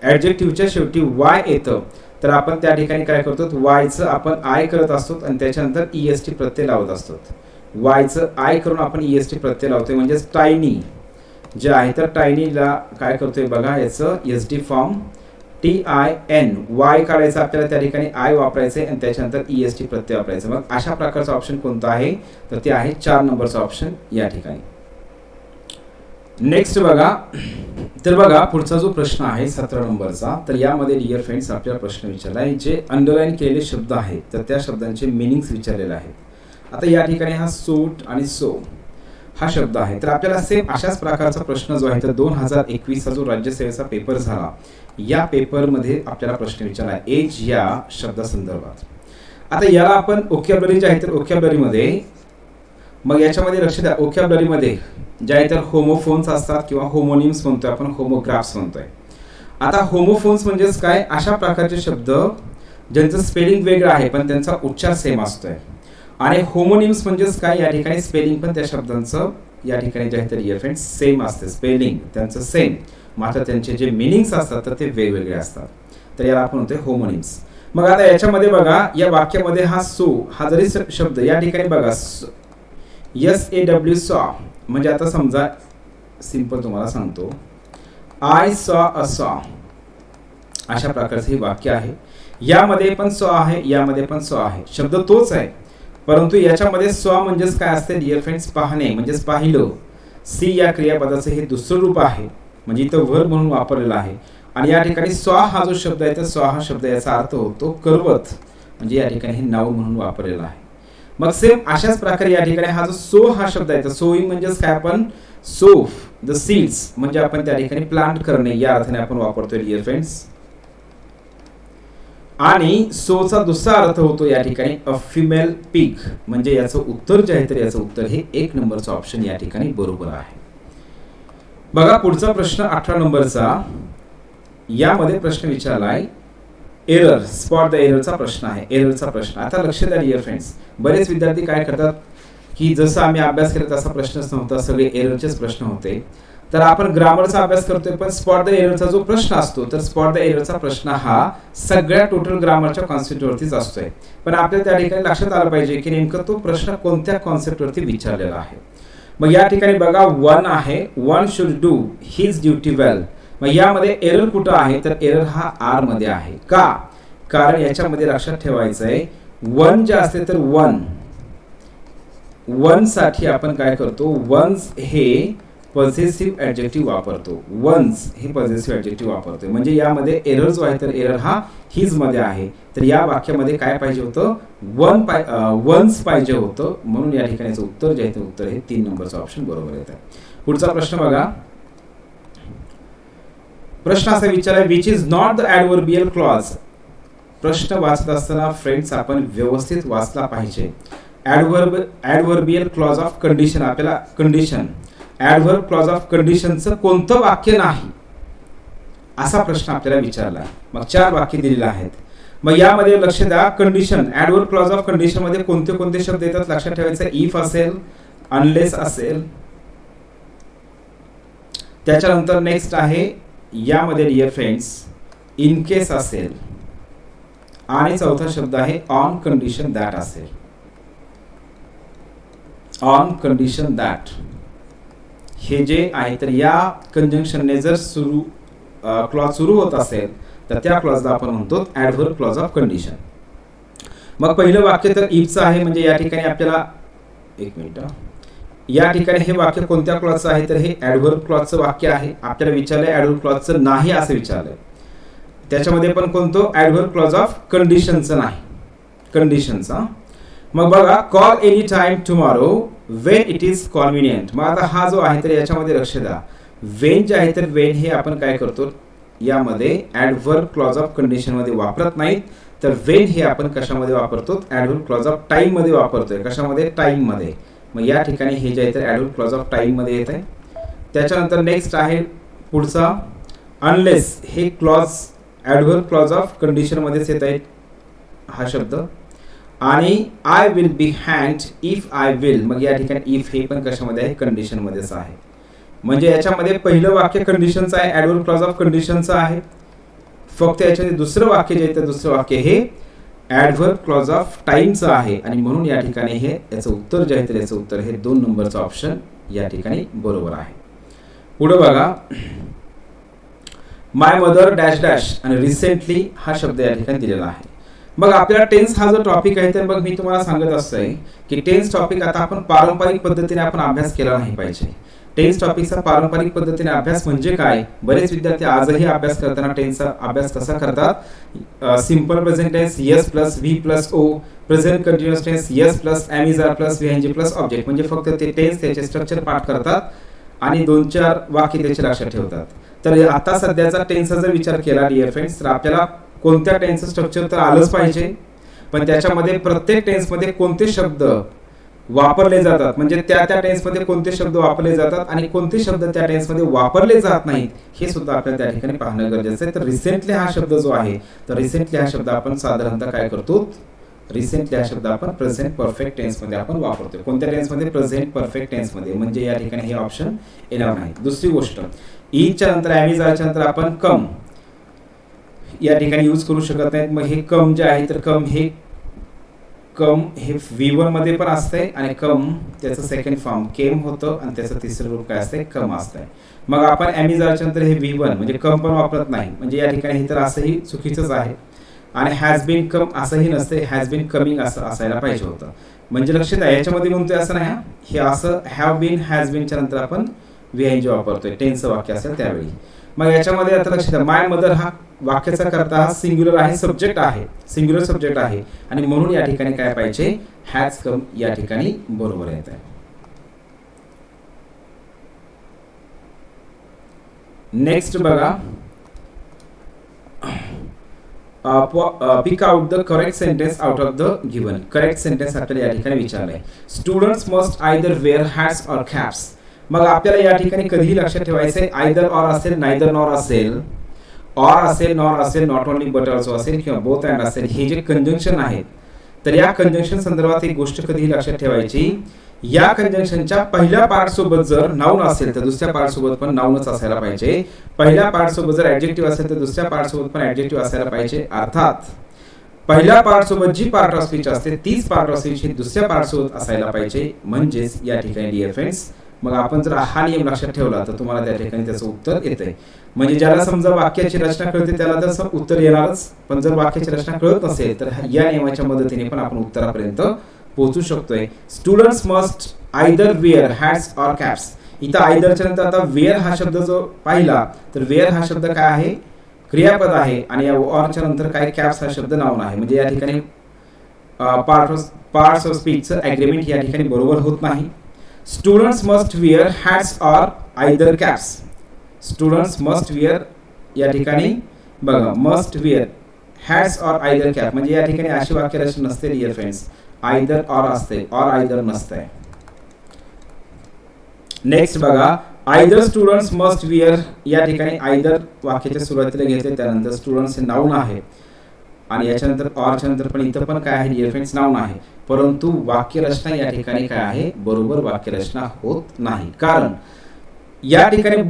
ॲडजेक्टिव्हच्या शेवटी वाय येतं तर आपण त्या ठिकाणी काय करतो, वायचं आपण आय करत असतो आणि त्याच्यानंतर EST प्रत्यय लावत असतो. वायचं आय करून आपण EST प्रत्यय लावतोय, म्हणजेच टायनी जे आहे तर टायनीला काय करतोय बघा, याचं SD फॉर्म TIN, वाय काढायचं आपल्याला, त्या ठिकाणी आय वापरायचे आणि त्याच्यानंतर EST प्रत्यय वापरायचं. मग अशा प्रकारचा ऑप्शन कोणता आहे, तर ते आहे 4 नंबरचा ऑप्शन या ठिकाणी. नेक्स्ट बघा, तर बघा पुढचा जो प्रश्न आहे 17 नंबरचा, तर यामध्ये डिअर फ्रेंड्स आपल्याला प्रश्न विचारला आहे, जे अंडरलाईन केलेले शब्द आहेत तर त्या शब्दांचे मिनिंग्स विचारलेले आहेत. आता या ठिकाणी हा सूट आणि सो हा शब्द आहे, तर आपल्याला सेम अशाच प्रकारचा प्रश्न जो आहे तर 2021चा जो राज्यसेवेचा पेपर झाला, या पेपरमध्ये आपल्याला प्रश्न विचारला एज या शब्दासंदर्भात. आता याला आपण ओकॅब्युलरी जे आहे तर ओकॅब्युलरीमध्ये, मग याच्यामध्ये लक्ष द्या, ओकॅब्युलरीमध्ये जे आहे तर होमोफोन्स असतात किंवा होमोनिम्स म्हणतोय आपण, होमोग्राफ्स म्हणतोय. आता होमोफोन्स म्हणजेच काय, अशा प्रकारचे शब्द ज्यांचं स्पेलिंग वेगळं आहे पण त्यांचा उच्चार सेम असतोय. आणि होमोनिम्स म्हणजेच काय, या ठिकाणी स्पेलिंग पण त्या शब्दांचं या ठिकाणी जे आहे तर डिअर फ्रेंड्स सेम असते, स्पेलिंग त्यांचं सेम, मात्र त्यांचे जे मिनिंग्स असतात तर ते वेगवेगळे असतात. तर याला आपण म्हणतोय होमोनिम्स. मग आता याच्यामध्ये बघा, या वाक्यामध्ये हा सो हा जरी शब्द या ठिकाणी बघा SAW सॉ, म्हणजे आता समजा सिंपल तुम्हाला सांगतो, आय सॉ अ सॉ, अशा प्रकारचे हे वाक्य आहे. यामध्ये पण सॉ आहे, यामध्ये पण सॉ आहे, शब्द तोच आहे, परंतु याच्यामध्ये सॉ म्हणजेच काय असते डिअर फ्रेंड्स, पाहणे म्हणजेच पाहिलं. सी या क्रियापदाचं हे दुसरं रूप आहे, म्हणजे इथं वर्ब म्हणून वापरलेला आहे. आणि या ठिकाणी सॉ हा जो शब्द आहे तर सॉ हा शब्द याचा अर्थ होतो करवत, म्हणजे या ठिकाणी हे नाउन म्हणून वापरलेला आहे. मग सेम अशाच प्रकारे या ठिकाणी हा जो सो हा शब्द आहे तर सोईंग म्हणजेच काय, आपण सोफ द सीड्स, म्हणजे आपण त्या ठिकाणी प्लांट करणे या अर्थाने आपण वापरतोय डिअर फ्रेंड्स. आणि सोचा दुसरा अर्थ होतो या ठिकाणी अ फिमेल पिग, म्हणजे याचं उत्तर जे आहे तर याचं उत्तर हे 1 नंबरचं ऑप्शन या ठिकाणी बरोबर आहे. बघा पुढचा प्रश्न 18 नंबरचा, यामध्ये प्रश्न विचारलाय एरर, स्पॉट द एररचा प्रश्न आहे. एररचा प्रश्न, आता लक्ष द्या डिअर फ्रेंड्स, बरेच विद्यार्थी काय करतात की जसं आम्ही अभ्यास केला तसा प्रश्नच नव्हता, सगळे एररचेच प्रश्न होते. तर आपण ग्रामरचा अभ्यास करतोय, पण स्पॉट द एररचा जो प्रश्न असतो, तर स्पॉट द एररचा प्रश्न हा सगळ्या टोटल ग्रामरच्या कॉन्सेप्टवरतीच असतोय. पण आपल्याला त्या ठिकाणी लक्षात आलं पाहिजे की नेमकं तो प्रश्न कोणत्या कॉन्सेप्टवरती विचारलेला आहे. मग या ठिकाणी बघा वन आहे, one should do his duty well. मग यामध्ये एरर कुठं आहे, तर एरर हा आर मध्ये आहे. का? कारण याच्यामध्ये लक्षात ठेवायचं आहे, वन जे असते तर वन साठी आपण काय करतो, वन्स हे पॉझिटिव्ह ऍडजेक्टिव्ह वापरतो. वन्स हे पॉझिटिव्ह ऍडजेक्टिव्ह वापरतो, म्हणजे यामध्ये एरर जो आहे तर एरर हा हिज मध्ये आहे. तर या वाक्यामध्ये काय पाहिजे होतं, वन्स पाहिजे होतं, म्हणून या ठिकाणी उत्तर जे आहे ते उत्तर हे 3 नंबरचं ऑप्शन बरोबर येतं. पुढचा प्रश्न बघा, प्रश्न असा विचारला, which is not the adverbial clause. प्रश्न वाचत असताना फ्रेंड्स आपण व्यवस्थित वाचला पाहिजे. ऍडव्हर्बियल क्लॉज ऑफ कंडिशन, आपल्याला कंडिशन ऍडव्हर्ब क्लॉज ऑफ कंडिशनचं कोणतं वाक्य नाही असा प्रश्न आपल्याला विचारला. मग 4 वाक्य दिलेली आहेत. मग यामध्ये लक्ष द्या, condition adverb clause of condition मध्ये कोणते कोणते शब्द येतात लक्षात ठेवायचं. इफ असेल, अनलेस असेल, त्याच्यानंतर नेक्स्ट आहे यामध्ये डिअर फ्रेंड्स इन केस असेल, आणि चौथा शब्द आहे ऑन कंडिशन दॅट असेल. ऑन कंडिशन दॅट हे जे आहे तर या कंजंक्शनने जर क्लॉज सुरू होत असेल तर त्या क्लॉजला आपण म्हणतो ऍडव्हर्ब क्लॉज ऑफ कंडिशन. मग पहिलं वाक्य तर इफचं आहे, म्हणजे या ठिकाणी आपल्याला एक मिनिट, या ठिकाणी हे वाक्य कोणत्या क्लॉजचं आहे, तर हे ऍडव्हर्ब क्लॉजचं वाक्य आहे. आपल्याला विचारलंय ऍडव्हर्ब क्लॉजचं नाही असं विचारलंय. त्याच्यामध्ये पण कोणतं ऍडव्हर्ब क्लॉज ऑफ कंडिशनचं नाही, कंडिशनचा. मग बघा, call any time tomorrow when it is convenient. मग आता हा जो आहे तर याच्यामध्ये लक्ष द्या, वेन जे आहे तर वेन हे आपण काय करतो, यामध्ये ऍडव्हर्ब क्लॉज ऑफ कंडिशन मध्ये वापरत नाहीत, तर वेन हे आपण कशामध्ये वापरतो, ऍडव्हर्ब क्लॉज ऑफ टाइम मध्ये वापरतोय. कशामध्ये, टाइम मध्ये. मग या ठिकाणी हे जे आहे तर ऍडव्हर्ब क्लॉज ऑफ टाइम मध्ये येत आहे. त्याच्यानंतर नेक्स्ट आहे पुढचा अनलेस, हे clause adverb clause of condition मध्येच येत आहे हा शब्द. आणि I will be hand if I will, मग या ठिकाणी इफ हे पण कशामध्ये आहे, कंडिशन मध्येच आहे. म्हणजे याच्यामध्ये पहिलं वाक्य कंडिशनचं आहे, ऍडव्हर्ब क्लॉज ऑफ कंडिशनचं आहे. फक्त याच्यामध्ये दुसरं वाक्य जे आहे तर दुसरं वाक्य हे ऍडव्हर्ब क्लॉज ऑफ टाइमचं आहे, आणि म्हणून या ठिकाणी हे याचं उत्तर जे आहे तर याचं उत्तर हे 2 नंबरचं ऑप्शन या ठिकाणी बरोबर आहे. पुढे बघा, माय मदर डॅश डॅश आणि रिसेंटली हा शब्द या ठिकाणी दिलेला आहे. मग आपल्याला टेन्स हा जो टॉपिक आहे तर मग मी तुम्हाला सांगत असतोय की टेन्स टॉपिक आता आपण पारंपरिक पद्धतीने आपण अभ्यास केला नाही पाहिजे. टेन्स टॉपिकचा पारंपरिक पद्धतीने अभ्यास म्हणजे काय, बरेच विद्यार्थी आजही अभ्यास करताना टेन्सचा अभ्यास कसा करतात, simple present tense S plus V plus O, present continuous tense S plus am is are plus V N G plus object, म्हणजे फक्त ते टेन्स त्याचे स्ट्रक्चर पाठ करतात आणि 2-4 वाक्य त्याचे लक्षात ठेवतात. तर आता सध्याचा टेन्सचा जर विचार केला डिअर फ्रेंड्स, तर आपल्याला कोणत्या टेन्सचं स्ट्रक्चर तर आलंच पाहिजे, पण त्याच्यामध्ये प्रत्येक टेन्समध्ये कोणते शब्द वापरले जातात, म्हणजे त्या टेन्समध्ये कोणते शब्द वापरले जातात आणि कोणते शब्द त्या टेन्समध्ये वापरले जात नाहीत, हे सुद्धा आपल्याला त्या ठिकाणी पाहणं गरजेचं आहे. तर रिसेंटली हा शब्द जो आहे, तर रिसेंटली हा शब्द आपण साधारणतः काय करतो, रिसेंटली हा शब्द आपण प्रेझेंट परफेक्ट टेन्समध्ये आपण वापरतो. कोणत्या टेन्समध्ये, प्रेझेंट परफेक्ट टेन्समध्ये, म्हणजे या ठिकाणी हे ऑप्शन येणार नाही. दुसरी गोष्ट, इजच्या नंतर ॲमिजाच्या नंतर आपण कम या ठिकाणी यूज करू शकत नाहीत. मग हे कम जे आहे तर कम हे V1 मध्ये पण असतंय, आणि कम त्याचं सेकंड फॉर्म केम होतं आणि त्याचं तिसरं रूप काय असतंय, कम असतंय. मग आपण ॲमिजाच्या नंतर हे V1 म्हणजे कम पण वापरत नाही, म्हणजे या ठिकाणी हे तर असंही चुकीचंच आहे. आणि हॅज बीन कम असंही नसते, हॅज बीन कमिंग असं असायला पाहिजे होतं. म्हणजे लक्षात आहे, याच्यामध्ये म्हणतोय असं नाही, हे असं हॅव बीन हॅज बीनच्या नंतर आपण VING वापरतोय टेन्सचं वाक्य असेल त्यावेळी. मग याच्यामध्ये आता लक्षात, माय मदर हा वाक्याचा करता हा सिंग्युलर आहे, सब्जेक्ट आहे, सिंग्युलर सब्जेक्ट आहे, आणि म्हणून या ठिकाणी काय पाहिजे, हॅज कम या ठिकाणी बरोबर येत आहे. नेक्स्ट बघा, pick out the correct sentence out of the given. Correct sentence आपल्याला या ठिकाणी विचारलंय. Students must either wear hats or caps. मग आपल्याला या ठिकाणी कधीही लक्षात ठेवायचंय आयदर ऑर असेल, नायदर नॉर असेल, ऑर असेल, नॉर असेल, नॉट ओनली बट ऑल्सो असेल किंवा बोथ अँड असेल, हे जे कंजंक्शन आहेत तर या कंजंक्शन संदर्भात एक गोष्ट कधीही लक्षात ठेवायची, या कंजंक्शनच्या पहिल्या पार्ट सोबत जर नाउन असेल तर दुसऱ्या पार्ट सोबत पण नाउनच असायला पाहिजे. पहिल्या पार्ट सोबत जर ऍडजेक्टिव्ह असेल तर दुसऱ्या पार्ट सोबत पण ऍडजेक्टिव्ह असायला पाहिजे. अर्थात पहिल्या पार्ट सोबत जी पार्ट ऑफ स्पीच असते तीच पार्ट ऑफ स्पीच ही दुसऱ्या पार्ट सोबत असायला पाहिजे. म्हणजेच या ठिकाणी डिअर फ्रेंड्स, मग आपण जर हा नियम लक्षात ठेवला तर तुम्हाला त्या ठिकाणी त्याचं उत्तर येतंय. म्हणजे ज्याला समजा वाक्याची रचना कळते त्याला तर उत्तर येणारच, पण जर वाक्याची रचना कळत नसेल तर या नियमाच्या मदतीने पण आपण उत्तरापर्यंत पोहोचू शकतोय. Students must either wear hats or caps. इथं आयदरच्या नंतर आता वेअर हा शब्द जो पाहिला तर वेअर हा शब्द काय आहे, क्रियापद आहे, आणि या ऑरच्या नंतर काय कॅप्स हा शब्द नाउन आहे. म्हणजे या ठिकाणी पार्ट्स ऑफ स्पीचचं ॲग्रीमेंट या ठिकाणी बरोबर होत नाही. Students must wear hats or either caps. Students must wear या ठिकाणी बघा must wear hats or either cap. म्हणजे या ठिकाणी अशी वाक्यरचना नसते डिअर फ्रेंड्स, आयदर ऑर असते, ऑर आयदर नसते. नेक्स्ट बघा आयदर स्टुडंट्स मस्ट वेअर. या ठिकाणी आयदर वाक्याच्या सुरुवातीला घेतले, त्यानंतर स्टुडंट्स हे नाउन आहे आणि याच्यानंतर ऑरच्या नंतर पण इथं पण काय आहे डिअर फ्रेंड्स नाउन आहे. परंतु वाक्यरचना या ठिकाणी काय आहे, बरोबर वाक्यरचना होत नाही. कारण या ठिकाणी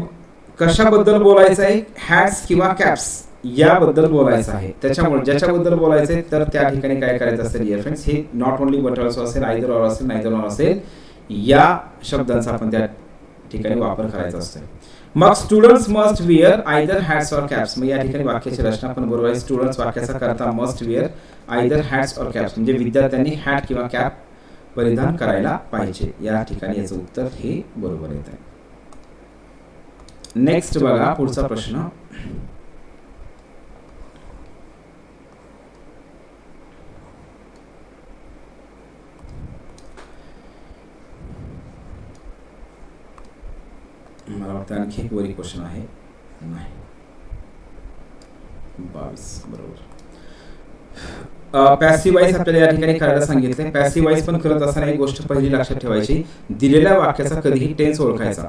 कशाबद्दल बोलायचं आहे, हॅट्स किंवा कॅप्स याबद्दल बोलायचं आहे. त्याच्यामुळे ज्याच्याबद्दल बोलायचं आहे तर त्या ठिकाणी काय करायचं असेल डिअर फ्रेंड्स, हे नॉट ओनली बट ऑल्सो असेल, आयदर ऑर असेल, नायदर ऑर असेल, या शब्दांचा आपण त्या ठिकाणी वापर करायचा असतो. मग students must wear either hats or caps. मग या ठिकाणी वाक्याची रचना पण बरोबर आहे. स्टुडंट्स वाक्याचा करता must wear either hats or caps, म्हणजे विद्यार्थ्यांनी हॅट किंवा कॅप परिधान करायला पाहिजे. या ठिकाणी याचं उत्तर हे बरोबर येत आहे. नेक्स्ट बघा पुढचा प्रश्न. मला वाटतं आणखी एक वरी क्वेश्चन आहे, नाही 22 बरोबर. पॅसिव्ह वॉइस आपल्याला या ठिकाणी करायला सांगितले. पॅसिव्ह वॉइस पण करत असताना एक गोष्ट पहिली लक्षात ठेवायची, दिलेल्या वाक्याचा कधीही टेन्स ओळखायचा.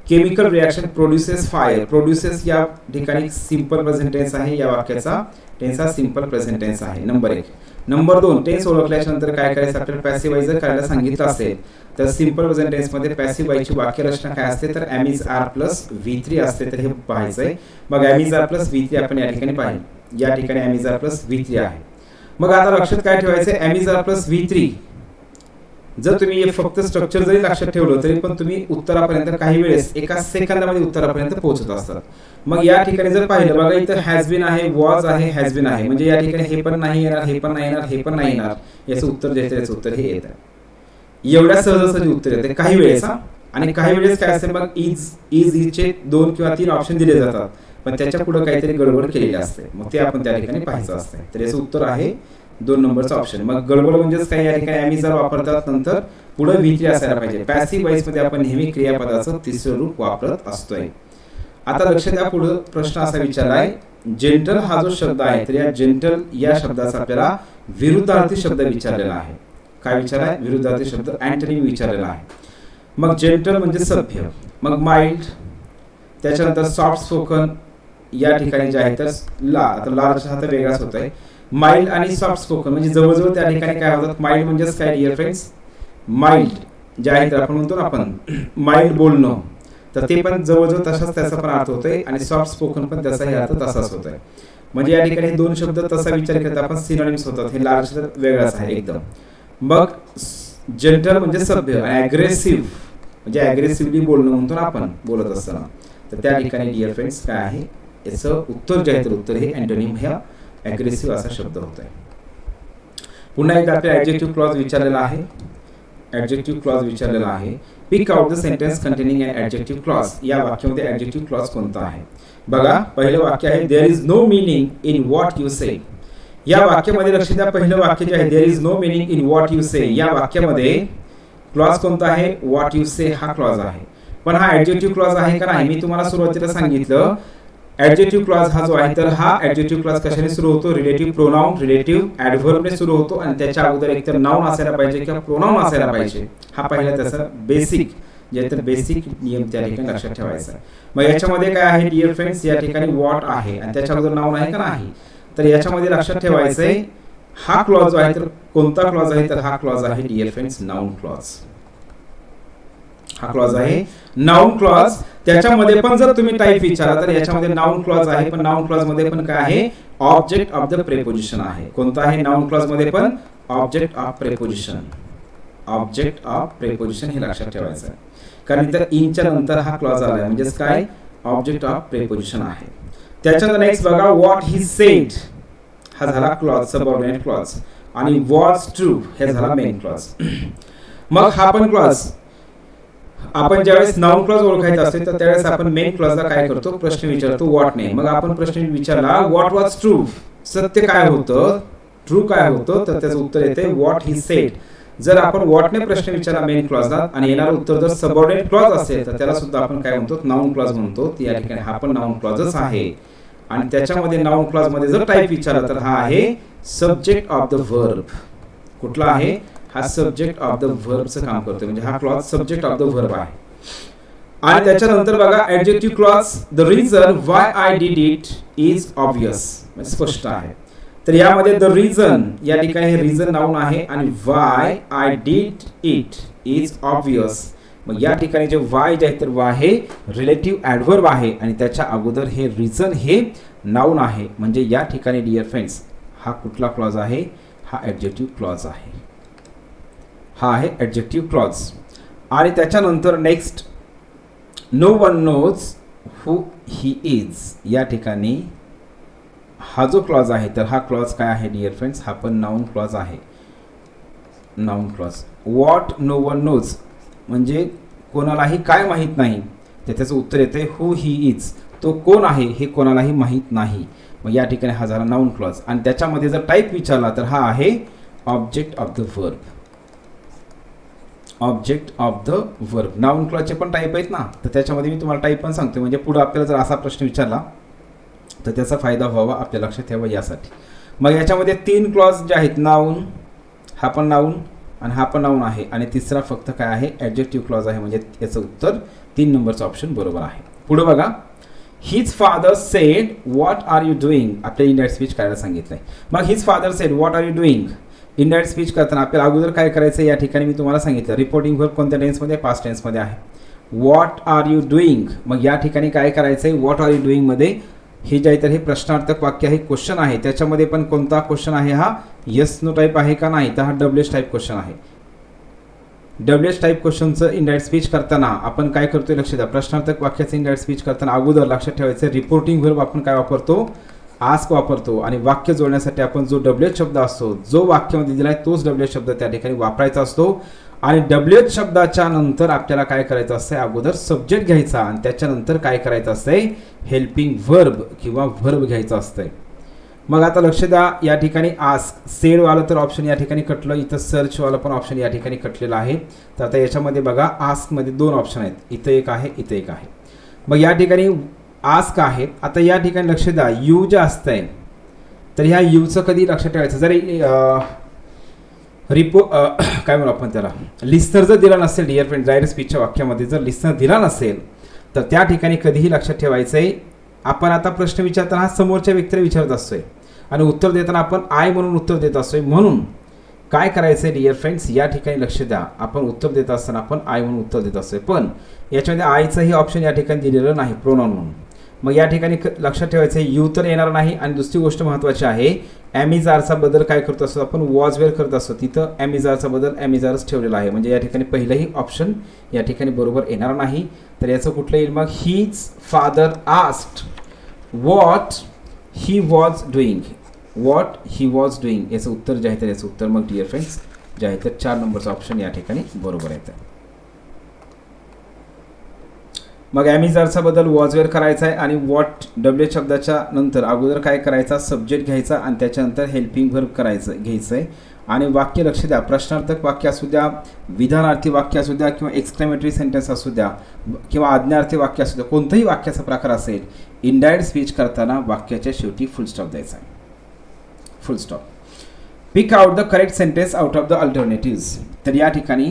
Chemical reaction produces fire. Produces या ठिकाणी सिंपल प्रेझेंट टेन्स आहे, या वाक्याचा टेन्स हा सिंपल प्रेझेंट टेन्स आहे. नंबर 1. नंबर 2, टेन्स ओळखल्याच्या नंतर काय करायचं, आपल्याला पॅसिव्ह वॉइस जर करायला सांगितलं असेल तर सिंपल प्रेझेंट टेन्स मध्ये पॅसिव्ह वॉइसची वाक्यरचना काय असते तर M is are plus V3 असते. तर हे पाहायचंय. मग M is are plus V3 आपण या ठिकाणी पाहिजे. या ठिकाणी M is are plus V3 आहे. मग आता लक्षात काय ठेवायचं, M is are plus V3 जर तुम्ही फक्त स्ट्रक्चर जरी लक्षात ठेवलं तरी पण तुम्ही उत्तरापर्यंत काही वेळेस एका सेकंदामध्ये उत्तरापर्यंत पोहोचत असतात. मग या ठिकाणी जर पाहिलं बघा इथं हॅज बीन आहे, वॉज आहे, हॅज बीन आहे, म्हणजे या ठिकाणी हे पण नाही येणार, हे पण नाही येणार, हे पण नाही येणार, याचं उत्तर जे याचं उत्तर हे येत आहे. एवढ्या सहजासहजी उत्तर येते काही वेळेस. आणि काही वेळेस काय असेल मग इजचे 2 किंवा 3 ऑप्शन दिले जातात, पण त्याच्या पुढे काहीतरी गडबड केलेली असते, मग ते आपण त्या ठिकाणी पाहायचं असते. तर याचं उत्तर आहे 2 नंबरचा ऑप्शन. मग गडबड म्हणजेच काय, या ठिकाणी एम इज आर वापरतात नंतर पुढे V3 असायला पाहिजे. पॅसिव्ह वॉइस मध्ये आपण नेहमी क्रियापदाचं तिसरं रूप वापरत असतोय. आता लक्ष द्या, पुढे प्रश्न असा विचारलाय, जेंटल हा जो शब्द आहे तर या जेंटल या शब्दाचा आपल्याला विरुद्धार्थी शब्द विचारलेला आहे. काय विचारलाय, विरुद्धार्थी शब्द अँटोनिम विचारलेला आहे. मग जेंटल म्हणजे सभ्य, मग माइल्ड, त्याच्यानंतर सॉफ्ट स्पोकन या ठिकाणी जे आहे तर आता लाचा हात वेगळाच होत आहे. माइल्ड आणि सॉफ्ट स्पोकन म्हणजे जवळजवळ त्या ठिकाणी काय होतात. माइल्ड म्हणजेच काय डिअर फ्रेंड्स, माइल्ड जे आहे तर आपण म्हणतो ना आपण माइल्ड बोलणं, तर ते पण जवळजवळ तसाच त्याचा पण अर्थ होतोय आणि सॉफ्ट स्पोकन पण त्याचाही अर्थ तसाच होतोय. म्हणजे या ठिकाणी 2 शब्द तसा विचार करता आपण सिनोनिम्स होतात. हे लार्ज वेगळाच आहे एकदम. मग जेंटल म्हणजे सभ्य, ॲग्रेसिव्ह म्हणजे ॲग्रेसिव्हली बोलणं म्हणतो ना आपण बोलत असताना, तर त्या ठिकाणी डिअर फ्रेंड्स काय आहे याचं उत्तर जे आहे तर उत्तर हे अँटोनिम ह्या ॲग्रेसिव्ह असा शब्द होत आहे. पुन्हा एकदा आपल्या ॲडजेक्टिव्ह क्लॉज विचारलेला आहे. ॲडजेक्टिव्ह क्लॉज विचारलेला आहे. Pick out the sentence containing an adjective clause. या वाक्यामध्ये ॲडजेक्टिव्ह क्लॉज कोणता आहे बघा. पहिलं वाक्य आहे there is no meaning in what you say. या वाक्यामध्ये लक्ष द्या, पहिलं वाक्य जे आहे there is no meaning in what you say, या वाक्यामध्ये क्लॉज कोणता आहे, व्हॉट यू से हा क्लॉज आहे. पण हा ॲडजेक्टिव्ह क्लॉज आहे का नाही, मी तुम्हाला सुरुवातीला सांगितलं ऍडजेक्टिव्ह क्लॉज हा जो आहे तर हा ऍडजेक्टिव्ह क्लॉज कशाने सुरू होतो? रिलेटिव्ह प्रोनाउन, रिलेटिव्ह ऍडव्हर्बने सुरू होतो आणि त्याच्या अगोदर एकतर नाउन असायला पाहिजे किंवा प्रोनाउन असायला पाहिजे. हा पहिला त्याचा बेसिक जे तर बेसिक नियम त्या ठिकाणी लक्षात ठेवायचा. मग याच्यामध्ये काय आहे डिअर फ्रेंड्स, या ठिकाणी व्हॉट आहे आणि त्याच्या अगोदर नाउन आहे का नाही, तर याच्यामध्ये लक्षात ठेवायचंय हा क्लॉज जो आहे तर कोणता क्लॉज आहे, तर हा क्लॉज आहे डिअर फ्रेंड्स नाउन क्लॉज. हा क्लॉज आहे नाउन क्लॉज. त्याच्यामध्ये पण जर तुम्ही टाईप विचारला तर याच्यामध्ये नाउन क्लॉज आहे, पण नाउन क्लॉज मध्ये पण काय आहे? ऑब्जेक्ट ऑफ द प्रेपोजिशन आहे. कोणता आहे नाउन क्लॉज मध्ये पण? Object of preposition. Object of preposition हे लक्षात ठेवायचं आहे, कारण इथं इनच्या नंतर हा क्लॉज आलाय म्हणजे काय? ऑब्जेक्ट ऑफ प्रेपोजिशन आहे. त्याच्यानंतर नेक्स्ट बघा, व्हॉट ही सेड हा झाला क्लॉज, सबऑर्डिनेट क्लॉज, आणि वॉज ट्रू हे झाला मेन क्लॉज. मग हा पण क्लॉज आपण ज्यावेळेस नाउन क्लॉज ओळखायचा असेल तर त्यावेळेस आपण मेन क्लॉजला काय करतो? प्रश्न विचारतो व्हॉट ने. मग आपण प्रश्न विचारला व्हॉट वॉज ट्रू, सत्य काय होतं, ट्रू काय होतं, तर त्याचं उत्तर येते व्हॉट ही सेड. जर आपण व्हॉट ने प्रश्न विचारला मेन क्लॉजला आणि येणारं उत्तर जर सबऑर्डिनेट क्लॉज असेल तर त्याला सुद्धा आपण काय म्हणतो? नाउन क्लॉज म्हणतो. या ठिकाणी हा पण नाउन क्लॉजच आहे आणि त्याच्यामध्ये नाउन क्लॉज मध्ये जर टाईप विचारला तर हा आहे सब्जेक्ट ऑफ द व्हर्ब. कुठला आहे? हा सब्जेक्ट ऑफ द व्हर्बचं काम करतो, म्हणजे हा clause subject of the verb आहे. आणि त्याच्यानंतर बघा adjective clause, the reason why I did it is obvious, स्पष्ट आहे. तर यामध्ये द रिझन या ठिकाणी हे रिझन नाउन आहे आणि why I did it is obvious. मग या ठिकाणी जे वाय जे आहे तर वाय हे रिलेटिव्ह ऍडव्हर्ब आहे आणि त्याच्या अगोदर हे रिझन हे नाउन आहे. म्हणजे या ठिकाणी डिअर फ्रेंड्स हा कुठला क्लॉज आहे? हा ऍडजेक्टिव्ह क्लॉज आहे. हा आहे ऍडजेक्टिव्ह क्लॉज. आणि त्याच्यानंतर next, no one knows who he is. या ठिकाणी हा जो क्लॉज आहे तर हा क्लॉज काय आहे डिअर फ्रेंड्स? हा पण नाउन क्लॉज आहे. Noun clause. What no one knows म्हणजे कोणालाही काय माहीत नाही, तर त्याचं उत्तर येते हु ही इज. तो कोण आहे हे कोणालाही माहीत नाही. मग या ठिकाणी हा झाला नाउन क्लॉज. आणि त्याच्यामध्ये जर टाईप विचारला तर हा आहे object of the verb. Object of the verb. Noun क्लॉजचे पण टाईप आहेत ना, तर त्याच्यामध्ये मी तुम्हाला टाईप पण सांगतो, म्हणजे पुढे आपल्याला जर असा प्रश्न विचारला तर त्याचा फायदा व्हावा आपल्या लक्षात यावा यासाठी. मग याच्यामध्ये 3 क्लॉज जे आहेत, नाउन, हा पण नाउन आणि हा पण नाउन आहे आणि तिसरा फक्त काय आहे? ऍडजेक्टिव्ह क्लॉज आहे. म्हणजे याचं उत्तर 3 नंबरचं ऑप्शन बरोबर आहे. पुढे बघा, his father said what are you doing. आपल्या इनडायरेक्ट स्पीच करायला सांगितलंय. मग his father said what are you doing. Indirect speech करताना आपल्याला अगोदर काय करायचं या ठिकाणी मी तुम्हाला सांगितलं. रिपोर्टिंग व्हर्ब कोणत्या टेन्समध्ये? पास्ट टेन्समध्ये आहे. What are you doing. मग या ठिकाणी काय करायचं आहे? व्हॉट आर यू डुईंग मध्ये हे जे आहे तर हे प्रश्नार्थक वाक्य आहे, क्वेश्चन आहे. त्याच्यामध्ये पण कोणता क्वेश्चन आहे? हा येस नो टाईप आहे का नाही, तर हा डब्ल्यूएच टाईप क्वेश्चन आहे. डब्ल्यूएच टाईप क्वेश्चनचं इनडायरेक्ट स्पीच करताना आपण काय करतोय लक्ष द्या. प्रश्नार्थक वाक्याचं इनडायरेक्ट स्पीच करताना अगोदर लक्षात ठेवायचं रिपोर्टिंग व्हर्ब आपण काय वापरतो? आस्क वापरतो. आणि वाक्य जोडण्यासाठी आपण जो डब्ल्यूएच शब्द असतो, जो वाक्यामध्ये दिला आहे तोच डब्ल्यूएच शब्द त्या ठिकाणी वापरायचा असतो. आणि डब्ल्यूएच शब्दाच्या नंतर आपल्याला काय करायचं असतं? अगोदर सब्जेक्ट घ्यायचा आणि त्याच्यानंतर काय करायचं असतंय? हेल्पिंग व्हर्ब किंवा व्हर्ब घ्यायचं असतंय. मग आता लक्ष द्या, या ठिकाणी आस्क सेड वाला तर ऑप्शन या ठिकाणी कटलं, इथं सर्च वाला पण ऑप्शन या ठिकाणी कटलेला आहे. तर आता याच्यामध्ये बघा आस्क मध्ये 2 ऑप्शन आहेत, इथं एक आहे, इथं एक आहे. मग या ठिकाणी आस्क आहे. आता या ठिकाणी लक्ष द्या, यू जे असतंय तर ह्या यूचं कधी लक्षात ठेवायचं? जर काय म्हणू आपण त्याला, लिस्नर जर दिला नसेल डिअर फ्रेंड, डायरेक्ट स्पीचच्या वाक्यामध्ये जर लिस्नर दिला नसेल तर त्या ठिकाणी कधीही लक्षात ठेवायचं आहे, आपण आता प्रश्न विचारताना हा समोरच्या व्यक्तीला विचारत असतोय आणि उत्तर देताना आपण आय म्हणून उत्तर देत असतोय. म्हणून काय करायचं आहे डिअर फ्रेंड्स, या ठिकाणी लक्ष द्या, आपण उत्तर देत असताना आपण आय म्हणून उत्तर देत असतोय, पण याच्यामध्ये आयचंही ऑप्शन या ठिकाणी दिलेलं नाही, प्रोनाउन म्हणून. मग या ठिकाणी लक्षात ठेवायचं आहे यू तर येणार नाही. आणि दुसरी गोष्ट महत्त्वाची आहे, ॲमिजारचा बदल काय करत असतो आपण? वॉजवेअर करत असतो, तिथं ॲमिजारचा बदल ॲमिजारच ठेवलेला आहे. म्हणजे या ठिकाणी पहिलंही ऑप्शन या ठिकाणी बरोबर येणार नाही. तर याचं कुठलं येईल? मग his father asked what he was doing. What he was doing याचं उत्तर जे आहे तर याचं उत्तर मग डिअर फ्रेंड्स जे आहे तर 4 नंबरचं ऑप्शन या ठिकाणी बरोबर येतं. मग ॲमिजारचा बदल वॉजवेअर करायचा आहे आणि व्हॉट डब्ल्यू शब्दाच्या नंतर अगोदर काय करायचा? सब्जेक्ट घ्यायचा आणि त्याच्यानंतर हेल्पिंग व्हर्ब घ्यायचं आहे आणि वाक्य लक्ष द्या, प्रश्नार्थक वाक्य असू द्या, विधानार्थी वाक्य असू द्या किंवा एक्सक्लेमेटरी सेंटेन्स असू द्या किंवा आज्ञार्थी वाक्य असू द्या, कोणतंही वाक्याचा प्रकार असेल, इनडायरेक्ट स्पीच करताना वाक्याच्या शेवटी फुल स्टॉप द्यायचा आहे. Full stop. Pick out the correct sentence out of the alternatives. तर या ठिकाणी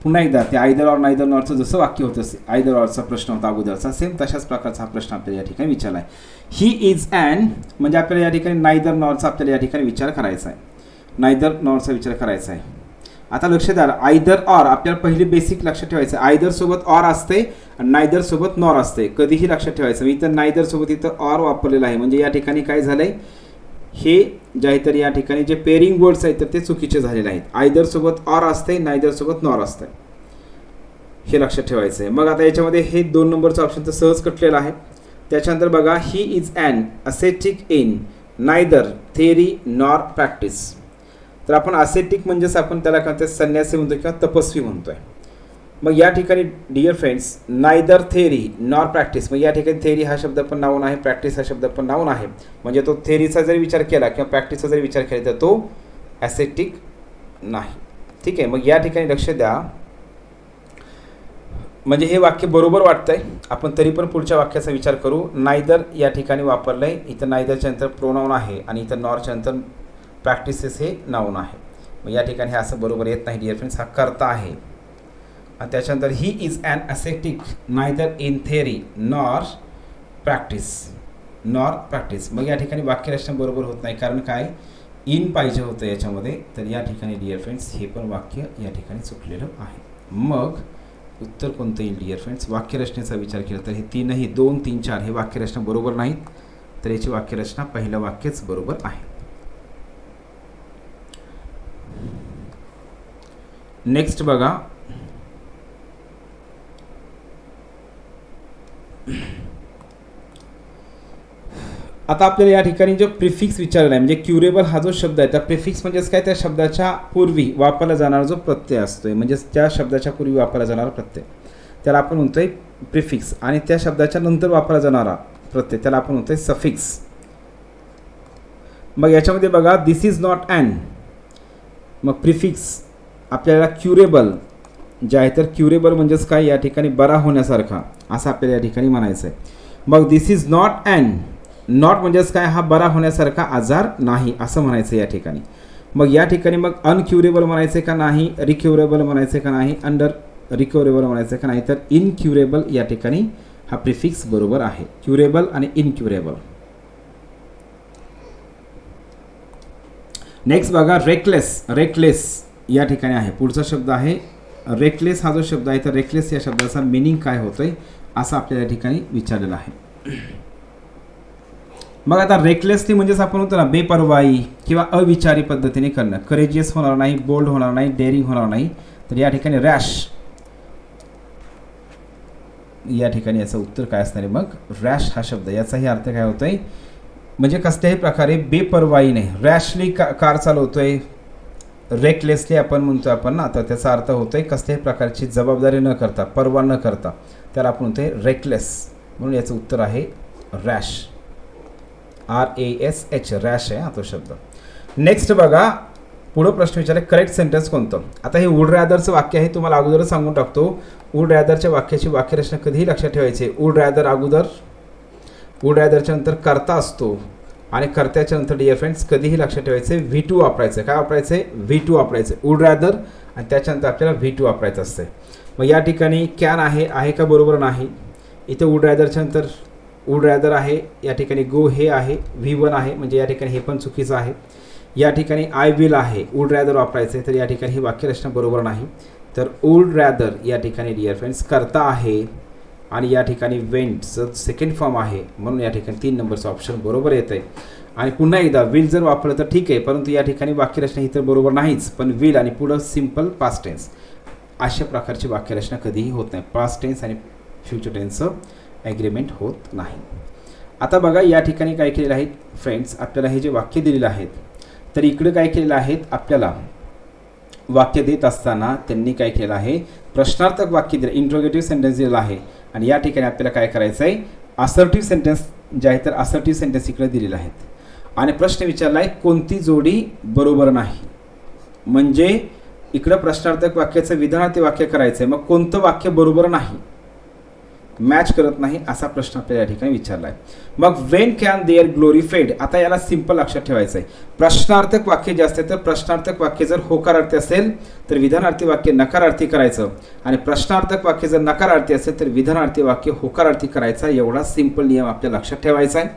पुन्हा एकदा ते आयदर ऑर नायदर नॉरचं जसं वाक्य होतं, आयदर ऑरचा प्रश्न होता अगोदरचा, सेम तशाच प्रकारचा हा प्रश्न आपल्याला या ठिकाणी विचारला आहे. ही इज अँड म्हणजे आपल्याला या ठिकाणी नायदर नॉरचा आपल्याला या ठिकाणी विचार करायचा आहे. नायदर नॉरचा विचार करायचा आहे. आता लक्ष द्या, आयदर ऑर आपल्याला पहिली बेसिक लक्षात ठेवायचं आहे. आयदर सोबत ऑर असते आणि नायदर सोबत नॉर असते, कधीही लक्षात ठेवायचं. इथं नायदर सोबत इथं ऑर वापरलेलं आहे, म्हणजे या ठिकाणी काय झालंय, हे जे आहे तर या ठिकाणी जे पेअरिंग वर्ड्स आहेत तर ते चुकीचे झालेले आहेत. आयदर सोबत ऑर असते, नायदर सोबत नॉर असते, हे लक्षात ठेवायचं आहे. मग आता याच्यामध्ये हे 2 नंबरचं ऑप्शन तर सहज कटलेलं आहे. त्याच्यानंतर बघा, he is an ascetic in neither theory nor practice. तर आपण असेटिक म्हणजेच आपण त्याला काय संन्यासी म्हणतो किंवा तपस्वी म्हणतोय. मग या ठिकाणी dear friends, neither theory nor practice, मग या ठिकाणी थेअरी हा शब्द पण नाऊन आहे, प्रॅक्टिस हा शब्द पण नाऊन आहे. म्हणजे तो थेअरीचा जरी विचार केला किंवा प्रॅक्टिसचा जरी विचार केला तर तो ॲसेटिक नाही. ठीक आहे. मग या ठिकाणी लक्ष द्या, म्हणजे हे वाक्य बरोबर वाटतंय. आपण तरी पण पुढच्या वाक्याचा विचार करू. नायदर या ठिकाणी वापरलं आहे, इथं नायदरच्या नंतर प्रोनाऊन आहे आणि इथं नॉरच्या नंतर प्रॅक्टिसेस हे नाऊन आहे. मग या ठिकाणी हे असं बरोबर येत नाही डिअर फ्रेंड्स, हा कर्ता आहे. आणि त्याच्यानंतर he is an ascetic neither in theory nor practice, nor practice. मग या ठिकाणी वाक्यरचना बरोबर होत नाही, कारण काय, इन पाहिजे होतं याच्यामध्ये. तर या ठिकाणी डिअर फ्रेंड्स हे पण वाक्य या ठिकाणी चुकलेलं आहे. मग उत्तर कोणतं येईल डिअर फ्रेंड्स? वाक्यरचनेचा विचार केला तर हे 3ही 2, 3, 4 हे वाक्यरचना बरोबर नाहीत. तर याची वाक्यरचना पहिलं वाक्यच बरोबर आहे. नेक्स्ट बघा, आता आपल्याला या ठिकाणी जो प्रिफिक्स विचारला आहे, म्हणजे क्युरेबल हा जो शब्द आहे, त्या प्रिफिक्स म्हणजेच काय, त्या शब्दाच्या पूर्वी वापरला जाणारा जो प्रत्यय असतोय, म्हणजेच त्या शब्दाच्या पूर्वी वापरला जाणारा प्रत्यय, त्याला आपण म्हणतोय प्रिफिक्स. आणि त्या शब्दाच्या नंतर वापरला जाणारा प्रत्यय त्याला आपण म्हणतोय सफिक्स. मग याच्यामध्ये बघा, दिस इज नॉट ॲन, मग प्रिफिक्स आपल्याला क्युरेबल जे आहे तर क्युरेबल म्हणजेच काय, या ठिकाणी बरा होण्यासारखा असं आपल्याला या ठिकाणी म्हणायचं आहे. मग दिस इज नॉट ॲन, नॉट म्हणजेच काय, हा बरा होण्यासारखा आजार नाही असं म्हणायचं या ठिकाणी. मग या ठिकाणी मग अनक्युरेबल म्हणायचे का नाही, रिक्युरेबल म्हणायचे का नाही, अंडर रिकव्हरेबल म्हणायचं का नाही, तर इनक्युरेबल या ठिकाणी हा प्रिफिक्स बरोबर आहे. क्युरेबल आणि इनक्युरेबल. नेक्स्ट बघा, रेकलेस, रेकलेस या ठिकाणी आहे. पुढचा शब्द आहे रेकलेस. हा जो शब्द आहे तर रेकलेस या शब्दाचा मिनिंग काय होतोय असं आपल्या या ठिकाणी विचारलेलं आहे. मग आता रेकलेसली म्हणजेच आपण होतो ना बेपरवाई किंवा अविचारी पद्धतीने करणं. करेजियस होणार नाही, बोल्ड होणार नाही, डेअरिंग होणार नाही. तर या ठिकाणी रॅश, या ठिकाणी याचं उत्तर काय असणार आहे? मग रॅश हा शब्द, याचाही अर्थ काय होतोय, म्हणजे कसल्याही प्रकारे बेपरवाईने, रॅशली कार चालवतोय, रेकलेसली आपण म्हणतोय आपण ना, तर त्याचा अर्थ होतोय कसल्याही प्रकारची जबाबदारी न करता, परवा न करता, त्याला आपण म्हणतोय रेकलेस. म्हणून याचं उत्तर आहे रॅश, RASH, रॅश आहे हा तो शब्द. नेक्स्ट बघा, पुढं प्रश्न विचारले, करेक्ट सेंटेन्स कोणतं? आता हे वुड रॅदरचं वाक्य आहे, तुम्हाला अगोदरच सांगून टाकतो. वुड रॅदरच्या वाक्याची वाक्यरचना कधीही लक्षात ठेवायची. वुड रॅदर अगोदर, वुड रॅदरच्या नंतर कर्ता असतो आणि कर्त्याच्या नंतर डिअर फ्रेंड्स कधीही लक्षात ठेवायचे V2 वापरायचं. काय वापरायचं? V2 वापरायचं. वुड रॅदर आणि त्याच्यानंतर आपल्याला V2 वापरायचं असतं. मग या ठिकाणी कॅन आहे का बरोबर नाही. इथे वुड रॅदरच्या नंतर वुड रॅदर आहे, या ठिकाणी गो हे आहे, V1 आहे, म्हणजे या ठिकाणी हे पण चुकीचं आहे. या ठिकाणी आय विल आहे, वुड रॅदर वापरायचं आहे, तर या ठिकाणी ही वाक्यरचना बरोबर नाही. तर वुड रॅदर या ठिकाणी डिअर फ्रेंड्स कर्ता आहे आणि या ठिकाणी वेंटचं सेकंड फॉर्म आहे, म्हणून या ठिकाणी 3 नंबरचं ऑप्शन बरोबर येतं आहे. आणि पुन्हा एकदा विल जर वापरलं तर ठीक आहे, परंतु या ठिकाणी वाक्यरचना ही तर बरोबर नाहीच. पण विल आणि पुढं सिम्पल पास्ट टेन्स अशा प्रकारची वाक्यरचना कधीही होत नाही. पास्ट टेन्स आणि फ्युचर टेन्सचं ॲग्रीमेंट होत नाही. आता बघा या ठिकाणी काय केलेलं आहे फ्रेंड्स, आपल्याला हे जे वाक्य दिलेलं आहेत तर इकडे काय केलेलं आहे, आपल्याला वाक्य देत असताना त्यांनी काय केलं आहे, प्रश्नार्थक वाक्य दिलं, इंट्रोगेटिव्ह सेंटेन्स दिलेला आहे. आणि या ठिकाणी आपल्याला काय करायचं आहे, असर्टिव्ह सेंटेन्स जे आहे तर असर्टिव्ह सेंटेन्स इकडे दिलेले आहेत. आणि प्रश्न विचारला आहे कोणती जोडी बरोबर नाही. म्हणजे इकडं प्रश्नार्थक वाक्याचं विधानार्थी वाक्य करायचं आहे, मग कोणतं वाक्य बरोबर नाही, मॅच करत नाही असा प्रश्न आपल्याला या ठिकाणी विचारला आहे. मग वेन कॅन देअर ग्लोरी फेड, आता याला सिंपल लक्षात ठेवायचं आहे. प्रश्नार्थक वाक्य जे असते तर प्रश्नार्थक वाक्य जर होकारार्थी असेल तर विधानार्थी वाक्य नकारार्थी करायचं, आणि प्रश्नार्थक वाक्य जर नकारार्थी असेल तर विधानार्थी वाक्य होकारार्थी करायचा. एवढा सिंपल नियम आपल्याला लक्षात ठेवायचा आहे.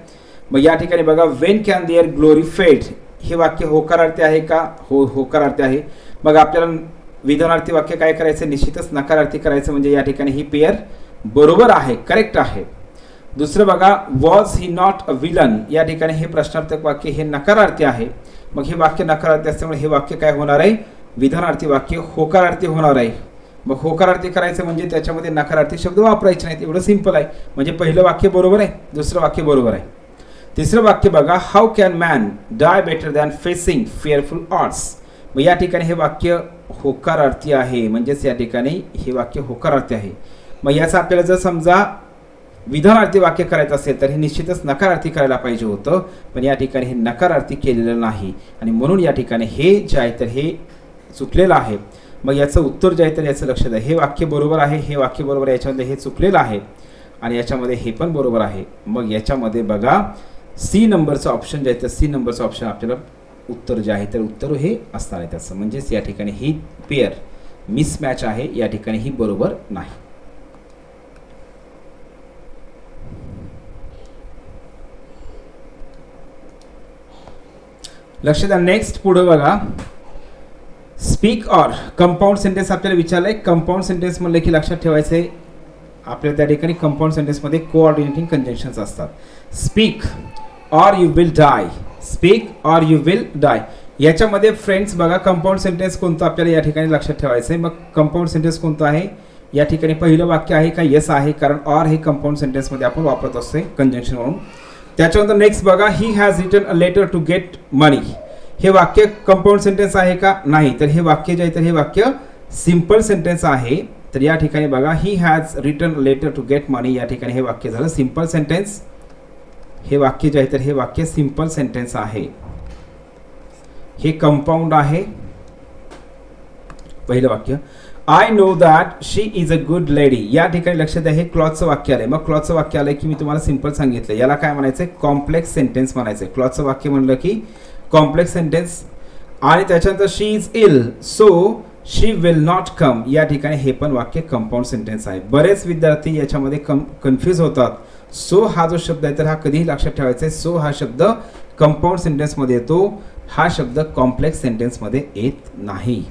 मग या ठिकाणी बघा, वेन कॅन देअर ग्लोरी फेड हे वाक्य होकारार्थी आहे का? होकारार्थी आहे. मग आपल्याला विधानार्थी वाक्य काय करायचं? निश्चितच नकारार्थी करायचं, म्हणजे या ठिकाणी ही पेअर बरोबर आहे, करेक्ट आहे. दुसरं बघा, was he not a villain, या ठिकाणी हे प्रश्नार्थक वाक्य हे नकारार्थी आहे. मग हे वाक्य नकारार्थी असल्यामुळे हे वाक्य काय होणार आहे? विधानार्थी वाक्य होकारार्थी होणार आहे. मग होकारार्थी करायचं म्हणजे त्याच्यामध्ये नकारार्थी शब्द वापरायचे नाहीत, एवढं सिंपल आहे. म्हणजे पहिलं वाक्य बरोबर आहे, दुसरं वाक्य बरोबर आहे. तिसरं वाक्य बघा, how can man die better than facing fearful odds, मग या ठिकाणी हे वाक्य होकारार्थी आहे, म्हणजेच या ठिकाणी हे वाक्य होकारार्थी आहे. मग याचा आपल्याला जर समजा विधानार्थी वाक्य करायचं असेल तर हे निश्चितच नकारार्थी करायला पाहिजे होतं, पण या ठिकाणी हे नकारार्थी केलेलं नाही, आणि म्हणून या ठिकाणी हे जे आहे तर हे चुकलेलं आहे. मग याचं उत्तर जे आहे तर याचं लक्ष द्या, हे वाक्य बरोबर आहे, हे वाक्य बरोबर आहे, याच्यामध्ये हे चुकलेलं आहे, आणि याच्यामध्ये हे पण बरोबर आहे. मग याच्यामध्ये बघा सी नंबरचं ऑप्शन जे आहे तर सी नंबरचं ऑप्शन आपल्याला उत्तर जे आहे तर उत्तर हे असणार आहे त्याचं, म्हणजेच या ठिकाणी ही पेअर मिसमॅच आहे, या ठिकाणी ही बरोबर नाही. लक्ष द्या. नेक्स्ट पुढे बघा, स्पीक ऑर कंपाऊंड सेंटेन्स आपल्याला विचारलंय. कंपाऊंड सेंटेन्स म्हणलं की लक्षात ठेवायचं आहे आपल्याला त्या ठिकाणी कंपाऊंड सेंटेन्समध्ये कोऑर्डिनेटिंग कंजंक्शन्स असतात. Speak or you will die, speak or you will die, याच्यामध्ये फ्रेंड्स बघा कंपाऊंड सेंटेन्स कोणतं आपल्याला या ठिकाणी लक्षात ठेवायचं आहे. मग कंपाऊंड सेंटेन्स कोणतं आहे या ठिकाणी? पहिलं वाक्य आहे का? येस आहे, कारण ऑर हे कंपाऊंड सेंटेन्समध्ये आपण वापरत असतो कंजंक्शन म्हणून. त्याच्यानंतर नेक्स्ट बघा, he has written a letter to get money, हे वाक्य कंपाऊंड सेंटेन्स आहे का? नाही, तर हे वाक्य जे आहे तर हे वाक्य सिंपल सेंटेन्स आहे. तर या ठिकाणी बघा, he has written a letter to get money, या ठिकाणी हे वाक्य झालं सिंपल सेंटेन्स. हे वाक्य जे आहे तर हे वाक्य सिंपल सेंटेन्स आहे, हे कंपाऊंड आहे. पहिलं वाक्य, I know that she is a good lady, या ठिकाणी लक्षात द्या हे क्लॉजचं वाक्य आलंय. मग क्लॉजचं वाक्य आलंय की मी तुम्हाला सिंपल सांगितलं, याला काय म्हणायचंय? कॉम्प्लेक्स सेंटेन्स म्हणायचंय. क्लॉजचं वाक्य म्हणलं की कॉम्प्लेक्स सेंटेन्स. आणि त्याच्यानंतर she is ill so she will not come, या ठिकाणी हे पण वाक्य कंपाऊंड सेंटेन्स आहे. बरेच विद्यार्थी याच्यामध्ये कन्फ्यूज होतात. सो हा जो शब्द आहे तर हा कधीही लक्षात ठेवायचा आहे, सो हा शब्द कंपाऊंड सेंटेन्समध्ये येतो, हा शब्द कॉम्प्लेक्स सेंटेन्समध्ये येत नाही.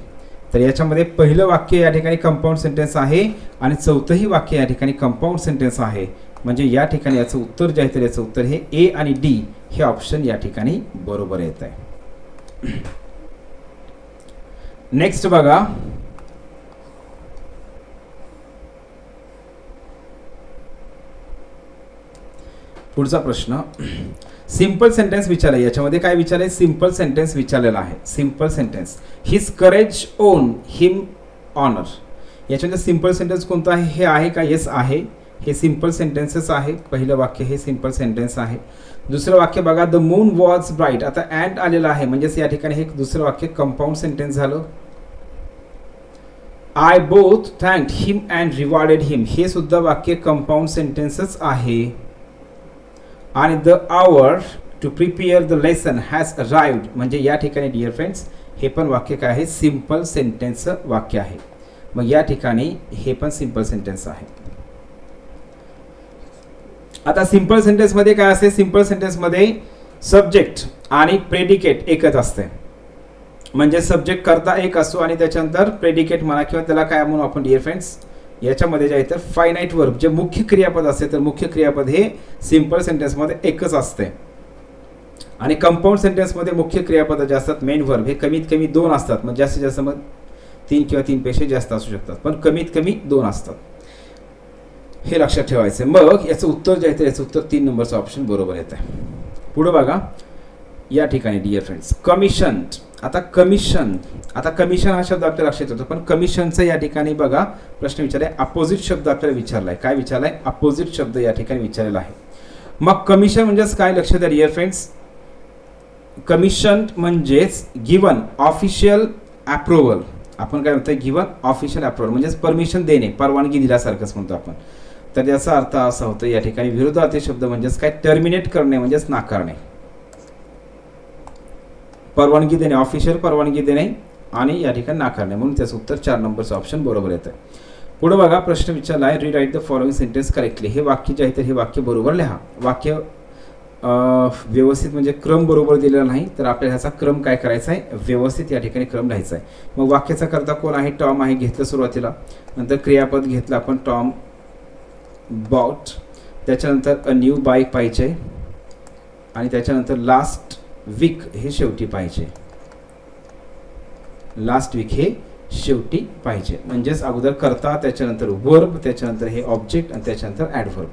तर याच्यामध्ये पहिलं वाक्य या ठिकाणी कंपाऊंड सेंटेन्स आहे, आणि चौथंही वाक्य या ठिकाणी कंपाऊंड सेंटेन्स आहे. म्हणजे या ठिकाणी याचं उत्तर जे आहे तर याचं उत्तर हे ए आणि डी हे ऑप्शन या ठिकाणी बरोबर येत आहे. नेक्स्ट बघा, पुढचा प्रश्न, सिंपल सेंटेन्स विचारलं. याच्यामध्ये काय विचारलंय? सिंपल सेंटेन्स विचारलेला आहे. Simple sentence, his courage won him honour, याच्यामध्ये सिंपल सेंटेन्स कोणतं आहे? हे आहे का? येस आहे, हे सिंपल सेंटेन्सेस आहे. पहिलं वाक्य हे सिंपल सेंटेन्स आहे. दुसरं वाक्य बघा, द मून वॉज ब्राईट, आता अँड आलेलं आहे, म्हणजेच या ठिकाणी हे दुसरं वाक्य कंपाऊंड सेंटेन्स झालं. I both thanked him and rewarded him, हे सुद्धा वाक्य कंपाऊंड सेंटेन्सच आहे. आणि the hour to prepare the lesson has arrived, म्हणजे या ठिकाणी डिअर फ्रेंड्स हे पण वाक्य काय आहे? सिंपल सेंटेन्सचं वाक्य आहे. मग या ठिकाणी हे पण सिंपल सेंटेन्स आहे. आता सिंपल सेंटेन्समध्ये काय असते? सिंपल सेंटेन्समध्ये सब्जेक्ट आणि प्रेडिकेट एकच असते, म्हणजे सब्जेक्ट करता एक असतो आणि त्याच्यानंतर प्रेडिकेट म्हणा किंवा त्याला काय म्हणून आपण डिअर फ्रेंड्स याच्यामध्ये जे आहे तर फायनाईट वर्ब, जे मुख्य क्रियापद असते तर मुख्य क्रियापद हे सिंपल सेंटेन्समध्ये एकच असते. आणि कंपाऊंड सेंटेन्समध्ये मुख्य क्रियापद जे असतात मेन वर्ब हे कमीत कमी 2 असतात, मग जास्तीत जास्त मग 3 किंवा 3 पेक्षा जास्त असू शकतात, पण कमीत कमी 2 असतात, हे लक्षात ठेवायचं. मग याचं उत्तर जे आहे तर याचं उत्तर 3 नंबरचं ऑप्शन बरोबर येत आहे. पुढे बघा, या ठिकाणी डिअर फ्रेंड्स कमिशन, आता कमिशन हा शब्द आपल्या लक्षात येतो, पण कमिशनचं या ठिकाणी बघा प्रश्न विचारलाय, अपोजिट शब्द आपल्याला विचारलाय. काय विचारलाय? अपोजिट शब्द या ठिकाणी विचारलेला आहे. मग कमिशन म्हणजेच काय? लक्षात द्या डिअर फ्रेंड्स, कमिशन म्हणजेच गिवन ऑफिशियल अप्रुव्हल, आपण काय म्हणतो गिवन ऑफिशियल अप्रुव्हल म्हणजेच परमिशन देणे, परवानगी दिल्यासारखंच म्हणतो आपण. तर याचा अर्थ असा होतो या ठिकाणी विरोधार्थी शब्द म्हणजेच काय, टर्मिनेट करणे म्हणजेच नाकारणे, परवानगी देणे, ऑफिशियल परवानगी देणे आणि या ठिकाणी नाकारणे, म्हणून त्याचं उत्तर 4 नंबरचं ऑप्शन बरोबर येतं. पुढे बघा प्रश्न विचारला आहे, रीराईट द फॉलोइंग सेंटेन्स करेक्टली. हे वाक्य जे आहे तर हे वाक्य बरोबर लिहा. वाक्य व्यवस्थित म्हणजे क्रम बरोबर दिलेला नाही, तर आपल्याला ह्याचा क्रम काय करायचा आहे, व्यवस्थित या ठिकाणी क्रम लिहायचा आहे. मग वाक्याचा करता कोण आहे, टॉम आहे घेतलं सुरुवातीला, नंतर क्रियापद घेतलं आपण टॉम बॉट, त्याच्यानंतर अ न्यू बाईक पाहिजे आणि त्याच्यानंतर लास्ट वीक हे शेवटी पाहिजे, लास्ट वीक हे शेवटी पाहिजे. म्हणजेच अगोदर करता, त्याच्यानंतर वर्ब, त्याच्यानंतर हे ऑब्जेक्ट आणि त्याच्यानंतर ॲडव्हर्ब.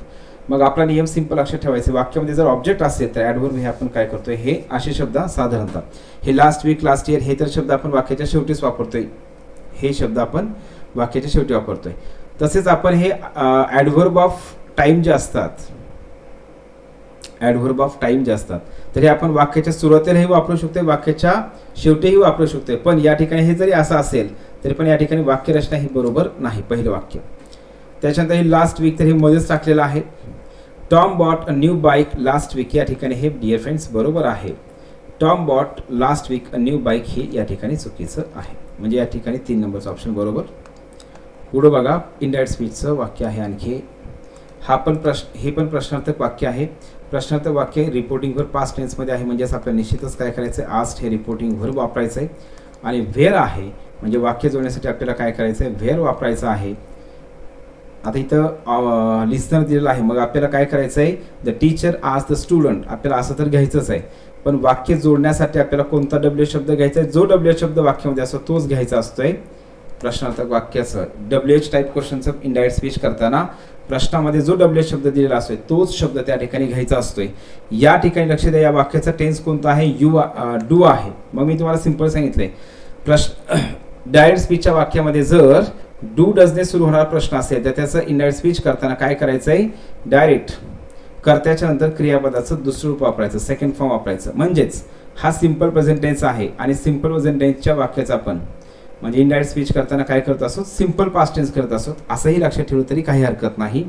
मग आपला नियम सिंपल लक्षात ठेवायचे, वाक्यामध्ये जर ऑब्जेक्ट असेल तर ॲडव्हर्ब हे आपण काय करतोय, हे असे शब्द साधारणतः हे लास्ट वीक, लास्ट इयर हे तर शब्द आपण वाक्याच्या शेवटीच वापरतोय, हे शब्द आपण वाक्याच्या शेवटी वापरतोय. तसेच आपण हे ॲडव्हर्ब ऑफ टाइम जे असतात, ॲडव्हर्ब ऑफ टाइम जे असतात, तर हे आपण वाक्याच्या सुरुवातीलाही वापरू शकतो, वाक्याच्या शेवटीही वापरू शकतो. पण या ठिकाणी हे जरी असं असेल तरी पण या ठिकाणी वाक्यरचना ही बरोबर नाही, पहिलं वाक्य. त्याच्यानंतर हे लास्ट वीक तर हे मध्येच टाकलेलं आहे. Tom bought a new bike last week, या ठिकाणी हे डिअर फ्रेंड्स बरोबर आहे. Tom bought last week a new bike हे या ठिकाणी चुकीचं आहे, म्हणजे या ठिकाणी 3 नंबरचं ऑप्शन बरोबर. पुढं बघा इनडायरेक्ट स्पीचचं वाक्य आहे आणखी, हे पण प्रश्नार्थक वाक्य आहे. प्रश्नार्थक वाक्य रिपोर्टिंग व्हर्ब पास्ट टेन्समध्ये आहे, म्हणजेच आपल्याला निश्चितच काय करायचं आहे, आस्ट हे रिपोर्टिंग व्हर्ब वापरायचं आहे. आणि व्हेअर आहे म्हणजे वाक्य जोडण्यासाठी आपल्याला काय करायचं आहे, व्हेअर वापरायचं आहे. आता इथं लिस्नर दिलेलं आहे, मग आपल्याला काय करायचं आहे, द टीचर आज द स्टुडंट, आपल्याला असं तर घ्यायचंच आहे. पण वाक्य जोडण्यासाठी आपल्याला कोणता डब्ल्यू शब्द घ्यायचा आहे, जो डब्ल्यू शब्द वाक्यामध्ये असतो तोच घ्यायचा असतोय प्रश्नार्थक वाक्याचं. डब्ल्यूएच टाईप क्वेश्चनचं इनडायरेक्ट स्पीच करताना प्रश्नामध्ये जो डब्ल्यूएच शब्द दिलेला असतोय तोच शब्द त्या ठिकाणी घ्यायचा असतोय. या ठिकाणी लक्ष द्या, या वाक्याचा टेन्स कोणता आहे, डू आहे. मग मी तुम्हाला सिंपल सांगितलंय, डायरेक्ट स्पीचच्या वाक्यामध्ये जर डू डजने सुरू होणारा प्रश्न असेल तर त्याचं इनडायरेक्ट स्पीच करताना काय करायचं आहे, डायरेक्ट कर्त्याच्या नंतर क्रियापदाचं दुसरं रूप वापरायचं, सेकंड फॉर्म वापरायचं. म्हणजेच हा सिंपल प्रेझेंट टेन्स आहे आणि सिंपल प्रेझेंट टेन्सच्या वाक्याचा आपण म्हणजे इनडायरेक्ट स्पीच करताना काय करत असतो, सिंपल पास्ट टेन्स करत असतो, असंही लक्षात ठेवलं तरी काही हरकत नाही.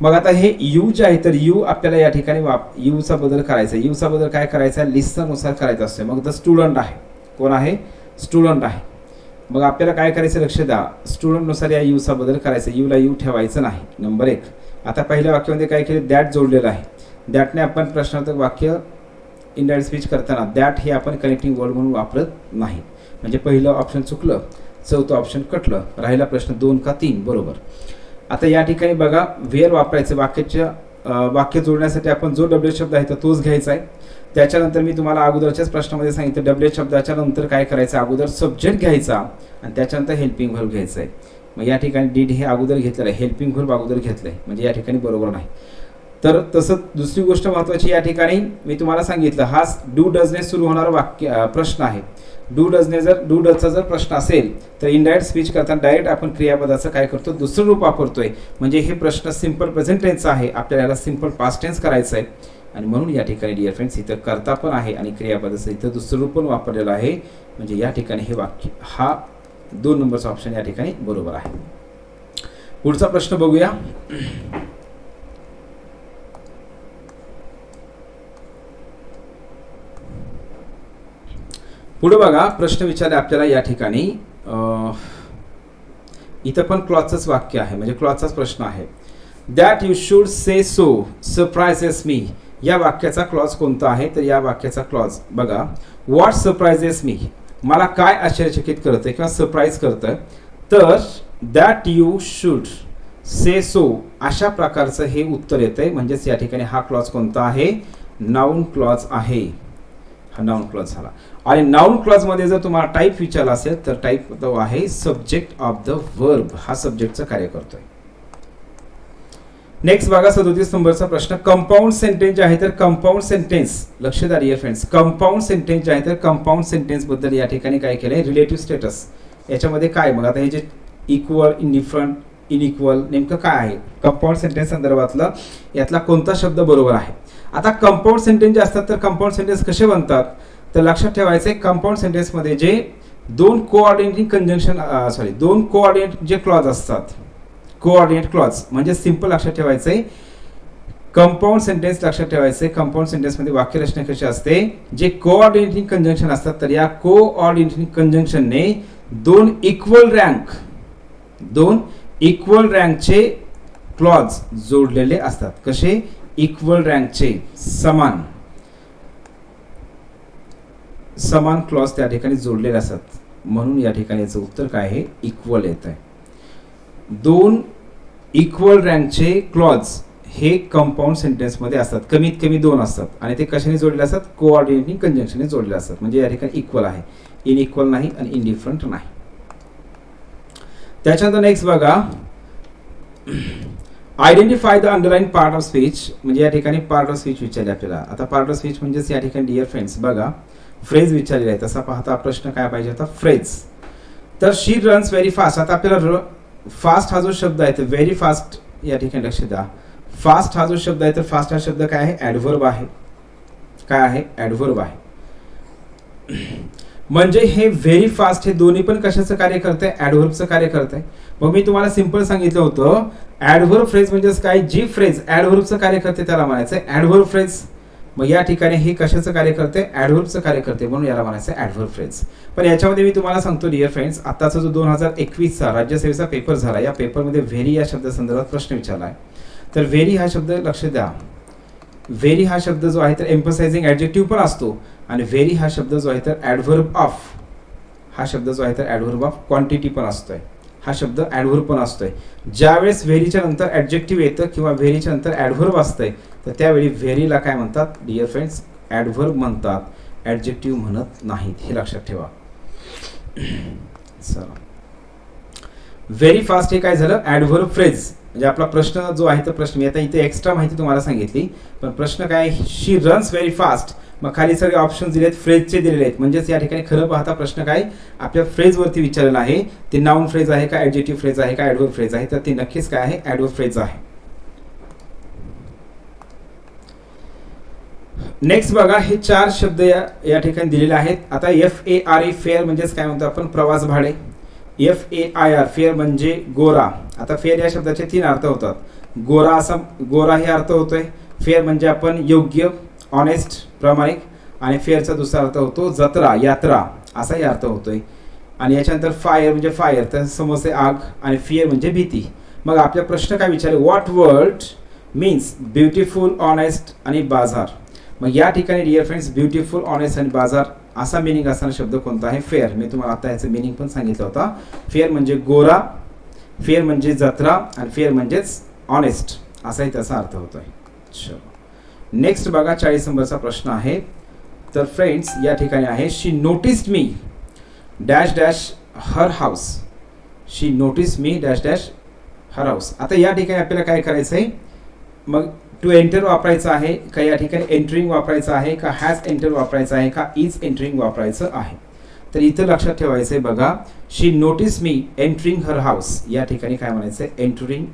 मग आता हे यू जे आहे तर यू आपल्याला या ठिकाणी यूचा बदल करायचा, यूचा बदल काय करायचा, लिस्टनुसार करायचा असतो. मग द स्टुडंट आहे, कोण आहे, स्टुडंट आहे. मग आपल्याला काय करायचं लक्ष द्या, स्टुडंटनुसार या यूचा बदल करायचा, यूला यू ठेवायचं नाही. नंबर 1. आता पहिल्या वाक्यामध्ये काय केले, दॅट जोडलेलं आहे. दॅटने आपण प्रश्नार्थक वाक्य इनडायरेक्ट स्पीच करताना दॅट हे आपण कनेक्टिंग वर्ड म्हणून वापरत नाही, म्हणजे पहिलं ऑप्शन चुकलं, चौथं ऑप्शन कटलं, राहिला प्रश्न 2 का 3 बरोबर. आता या ठिकाणी बघा व्हेअर वापरायचं, वाक्य जोडण्यासाठी आपण जो डब्ल्यू शब्द आहे तर तोच घ्यायचा आहे. त्याच्यानंतर मी तुम्हाला अगोदरच्याच प्रश्नामध्ये सांगितलं, डब्ल्यू शब्दाच्या नंतर काय करायचं, अगोदर सब्जेक्ट घ्यायचा आणि त्याच्यानंतर हेल्पिंग व्हर्ब घ्यायचं आहे. मग या ठिकाणी डीड हे अगोदर घेतलेलं आहे, हेल्पिंग व्हर्ब अगोदर घेतलं आहे, म्हणजे या ठिकाणी बरोबर नाही. तर तसंच दुसरी गोष्ट महत्त्वाची, या ठिकाणी मी तुम्हाला सांगितलं हा डू डजने सुरू होणारा प्रश्न आहे. डू डजचा जर प्रश्न असेल तर इनडायरेक्ट स्पीच करताना डायरेक्ट आपण क्रियापदाचं काय करतो, दुसरं रूप वापरतोय. म्हणजे हे प्रश्न सिंपल प्रेझेंट टेन्सचा आहे, आपल्याला याला सिंपल पास्ट टेन्स करायचं आहे. आणि म्हणून या ठिकाणी डिअर फ्रेंड्स इथं कर्ता पण आहे आणि क्रियापदाचं इथं दुसरं रूप पण वापरलेलं आहे. म्हणजे या ठिकाणी हे वाक्य हा 2 नंबरचा ऑप्शन या ठिकाणी बरोबर आहे. पुढचा प्रश्न बघूया. पुढे बघा प्रश्न विचारले आपल्याला या ठिकाणी, इथं पण क्लॉजचंच वाक्य आहे, म्हणजे क्लॉजचाच प्रश्न आहे. That you should say so surprises मी, या वाक्याचा क्लॉज कोणता आहे, तर या वाक्याचा क्लॉज बघा, व्हॉट सरप्राइजेस मी, मला काय आश्चर्यचकित करतं किंवा सरप्राईज करतं, तर that you should say so अशा प्रकारचं हे उत्तर येतंय. म्हणजेच या ठिकाणी हा क्लॉज कोणता आहे, नाउन क्लॉज आहे, हा नाउन क्लॉज झाला. आणि नाउन क्लॉज मध्ये जर तुम्हाला टाईप विचारला असेल तर टाईप तो आहे सब्जेक्ट ऑफ द वर्ब, हा सब्जेक्टचं कार्य करतोय. नेक्स्ट बघा 37 नंबरचा प्रश्न, कंपाऊंड सेंटेन्स जे आहे तर कंपाऊंड सेंटेन्स, लक्ष द्या डिअर फ्रेंड्स, कंपाऊंड सेंटेन्स जे आहे तर कंपाऊंड सेंटेन्स बद्दल या ठिकाणी काय केलंय, रिलेटिव्ह स्टेटस. याच्यामध्ये काय, मग आता हे जे इक्वल, इंडिफरंट, इनइक्वल नेमकं काय आहे, कंपाऊंड सेंटेन्स संदर्भातलं यातला कोणता शब्द बरोबर आहे. आता कंपाऊंड सेंटेन्स जे असतात तर कंपाऊंड सेंटेन्स कसे बनतात, तर लक्षात ठेवायचे, कंपाऊंड सेंटेन्समध्ये जे दोन कोऑर्डिनेटिंग कंजंक्शन दोन कोऑर्डिनेट जे क्लॉज असतात, कोऑर्डिनेट क्लॉज म्हणजे सिंपल लक्षात ठेवायचंय, कंपाऊंड सेंटेन्स लक्षात ठेवायचे. कंपाऊंड सेंटेन्समध्ये वाक्यरचना कशी असते, जे कोऑर्डिनेटिंग कंजंक्शन असतात तर या कोऑर्डिनेटिंग कंजंक्शनने दोन इक्वल रँकचे क्लॉज जोडलेले असतात. कसे? इक्वल रँकचे, समान क्लॉज त्या ठिकाणी जोडलेले असतात. म्हणून या ठिकाणी याचं उत्तर काय आहे? इक्वल येत आहे. दोन इक्वल रँकचे क्लॉज हे कंपाऊंड सेंटेन्समध्ये असतात, कमीत कमी दोन असतात आणि ते कशाने जोडलेले असतात? कोऑर्डिनेटिंग कंजंक्शनने जोडलेले असतात. म्हणजे या ठिकाणी इक्वल आहे, इनइक्वल नाही आणि इनडिफरंट नाही. त्याच्यानंतर नेक्स्ट बघा, identify the underline part of speech. म्हणजे या ठिकाणी पार्ट ऑफ स्पीच विचारले आपल्याला. आता पार्ट ऑफ स्पीच म्हणजेच या ठिकाणी डिअर फ्रेंड्स बघा फ्रेज विचारलेला आहे. तसा पाहता प्रश्न काय पाहिजे होता? फ्रेज. तर शी रन्स व्हेरी फास्ट. आता आपल्याला फास्ट हा जो शब्द आहे तर व्हेरी फास्ट या ठिकाणी लक्ष द्या. फास्ट हा जो शब्द आहे तर फास्ट हा शब्द काय आहे? ॲडव्हर्ब आहे. काय आहे? ॲडव्हर्ब आहे. म्हणजे हे व्हेरी फास्ट हे दोन्ही पण कशाचं कार्य करत आहे? ॲडव्हर्बचं कार्य करत आहे. मग मी तुम्हाला सिंपल सांगितलं होतं ॲडव्हर्ब फ्रेज म्हणजेच काय? जी फ्रेज ॲडव्हर्बचं कार्य करते त्याला म्हणायचं ॲडव्हर्ब फ्रेज. मग या ठिकाणी हे कशाचं कार्य करते? ॲडव्हर्बचं कार्य करते, म्हणून याला म्हणायचं ॲडव्हर्ब फ्रेज. पण याच्यामध्ये मी तुम्हाला सांगतो डिअर फ्रेंड्स, आताचा जो 2021चा राज्यसेवेचा पेपर झाला, या पेपरमध्ये व्हेरी या शब्दासंदर्भात प्रश्न विचारला आहे. तर व्हेरी हा शब्द लक्ष द्या, व्हेरी हा शब्द जो आहे तर एम्फसाइजिंग ॲडजेक्टिव्ह पण असतो आणि व्हेरी हा शब्द जो आहे तर ॲडव्हर्ब ऑफ, हा शब्द जो आहे तर ॲडव्हर्ब ऑफ क्वांटिटी पण असतोय. हा शब्द ॲडव्हर्ब पण असतोय. ज्यावेळेस व्हेरीच्या नंतर ॲडजेक्टिव्ह येतं किंवा व्हेरीच्या नंतर ॲडव्हर्ब असतंय तर त्यावेळी व्हेरीला काय म्हणतात डिअर फ्रेंड्स? ॲडव्हर्ब म्हणतात, ॲडजेक्टिव्ह म्हणत नाहीत. हे लक्षात ठेवा. चला, व्हेरी फास्ट हे काय झालं? Adverb phrase. म्हणजे आपला प्रश्न जो आहे तर प्रश्न मी आता इथे एक्स्ट्रा माहिती तुम्हाला सांगितली, पण प्रश्न काय? शी रन्स व्हेरी फास्ट. मग खाली सगळे ऑप्शन दिलेत फ्रेजचे दिलेले आहेत. म्हणजेच या ठिकाणी खरं पाहता प्रश्न काय आपल्या फ्रेजवरती विचारलेला आहे. ते नाउन फ्रेज आहे का, ॲडजेक्टिव्ह फ्रेज आहे का, ॲडव्हर्ब फ्रेज आहे? तर ते नक्कीच काय आहे? ॲडव्हर्ब फ्रेज आहे. नेक्स्ट बघा, हे चार शब्द या ठिकाणी दिलेले आहेत. आता FARE फेअर म्हणजेच काय म्हणतो आपण? प्रवास भाडे. FAIR फेअर म्हणजे गोरा. आता फेअर या शब्दाचे 3 अर्थ होतात. गोरा असा गोरा हे अर्थ होतोय. फेअर म्हणजे आपण योग्य, ऑनेस्ट, प्रामाणिक. आणि फेअरचा दुसरा अर्थ होतो जत्रा, यात्रा असाही अर्थ होतोय. आणि याच्यानंतर फायर म्हणजे फायर, तर समजते आग. आणि फिअर म्हणजे भीती. मग आपला प्रश्न काय विचारले? What word means beautiful, honest आणि बाजार. मग या ठिकाणी डिअर फ्रेंड्स ब्युटिफुल, ऑनेस्ट आणि बाजार असा मिनिंग असणारा शब्द कोणता आहे? फेअर. मी तुम्हाला आता याचं मिनिंग पण सांगितलं होता. फेअर म्हणजे गोरा, फेअर म्हणजे जत्रा आणि फेअर म्हणजेच ऑनेस्ट असाही त्याचा अर्थ होतोय. चलो नेक्स्ट बघा, 40 नंबरचा प्रश्न आहे. तर फ्रेंड्स या ठिकाणी आहे शी नोटिस्ड मी डॅश डॅश हर हाऊस. शी नोटिस्ड मी डॅश डॅश हर हाऊस. आता या ठिकाणी आपल्याला काय करायचं आहे? मग टू एंटर वापरायचं आहे का, या ठिकाणी एंटरिंग वापरायचं आहे का, हॅज एंटर वापरायचं आहे का, इज एंटरिंग वापरायचं आहे? तर इथं लक्षात ठेवायचं आहे बघा, शी नोटिस मी एंटरिंग हर हाऊस. या ठिकाणी काय म्हणायचं आहे? एंटरिंग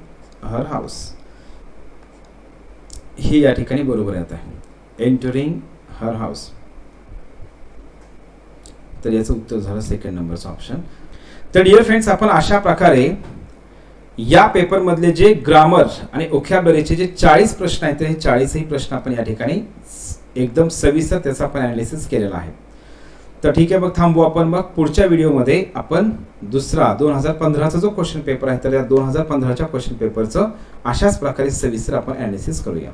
हर हाऊस. ही या ठिकाणी बरोबर येत आहे, एंटरिंग हर हाऊस. तर याचं उत्तर झालं सेकंड नंबरचं ऑप्शन. तर डिअर फ्रेंड्स, आपण अशा प्रकारे या पेपरमधले जे ग्रामर आणि ओकॅब्युलरीचे जे 40 प्रश्न आहेत, ते 40ही प्रश्न आपण या ठिकाणी एकदम सविस्तर त्याचा आपण ॲनालिसिस केलेला आहे. तर ठीक आहे, मग थांबू आपण. मग पुढच्या व्हिडिओमध्ये आपण दुसरा 2015चा जो क्वेश्चन पेपर आहे तर या 2015च्या क्वेश्चन पेपरचं अशाच प्रकारे सविस्तर आपण ॲनालिसिस करूया.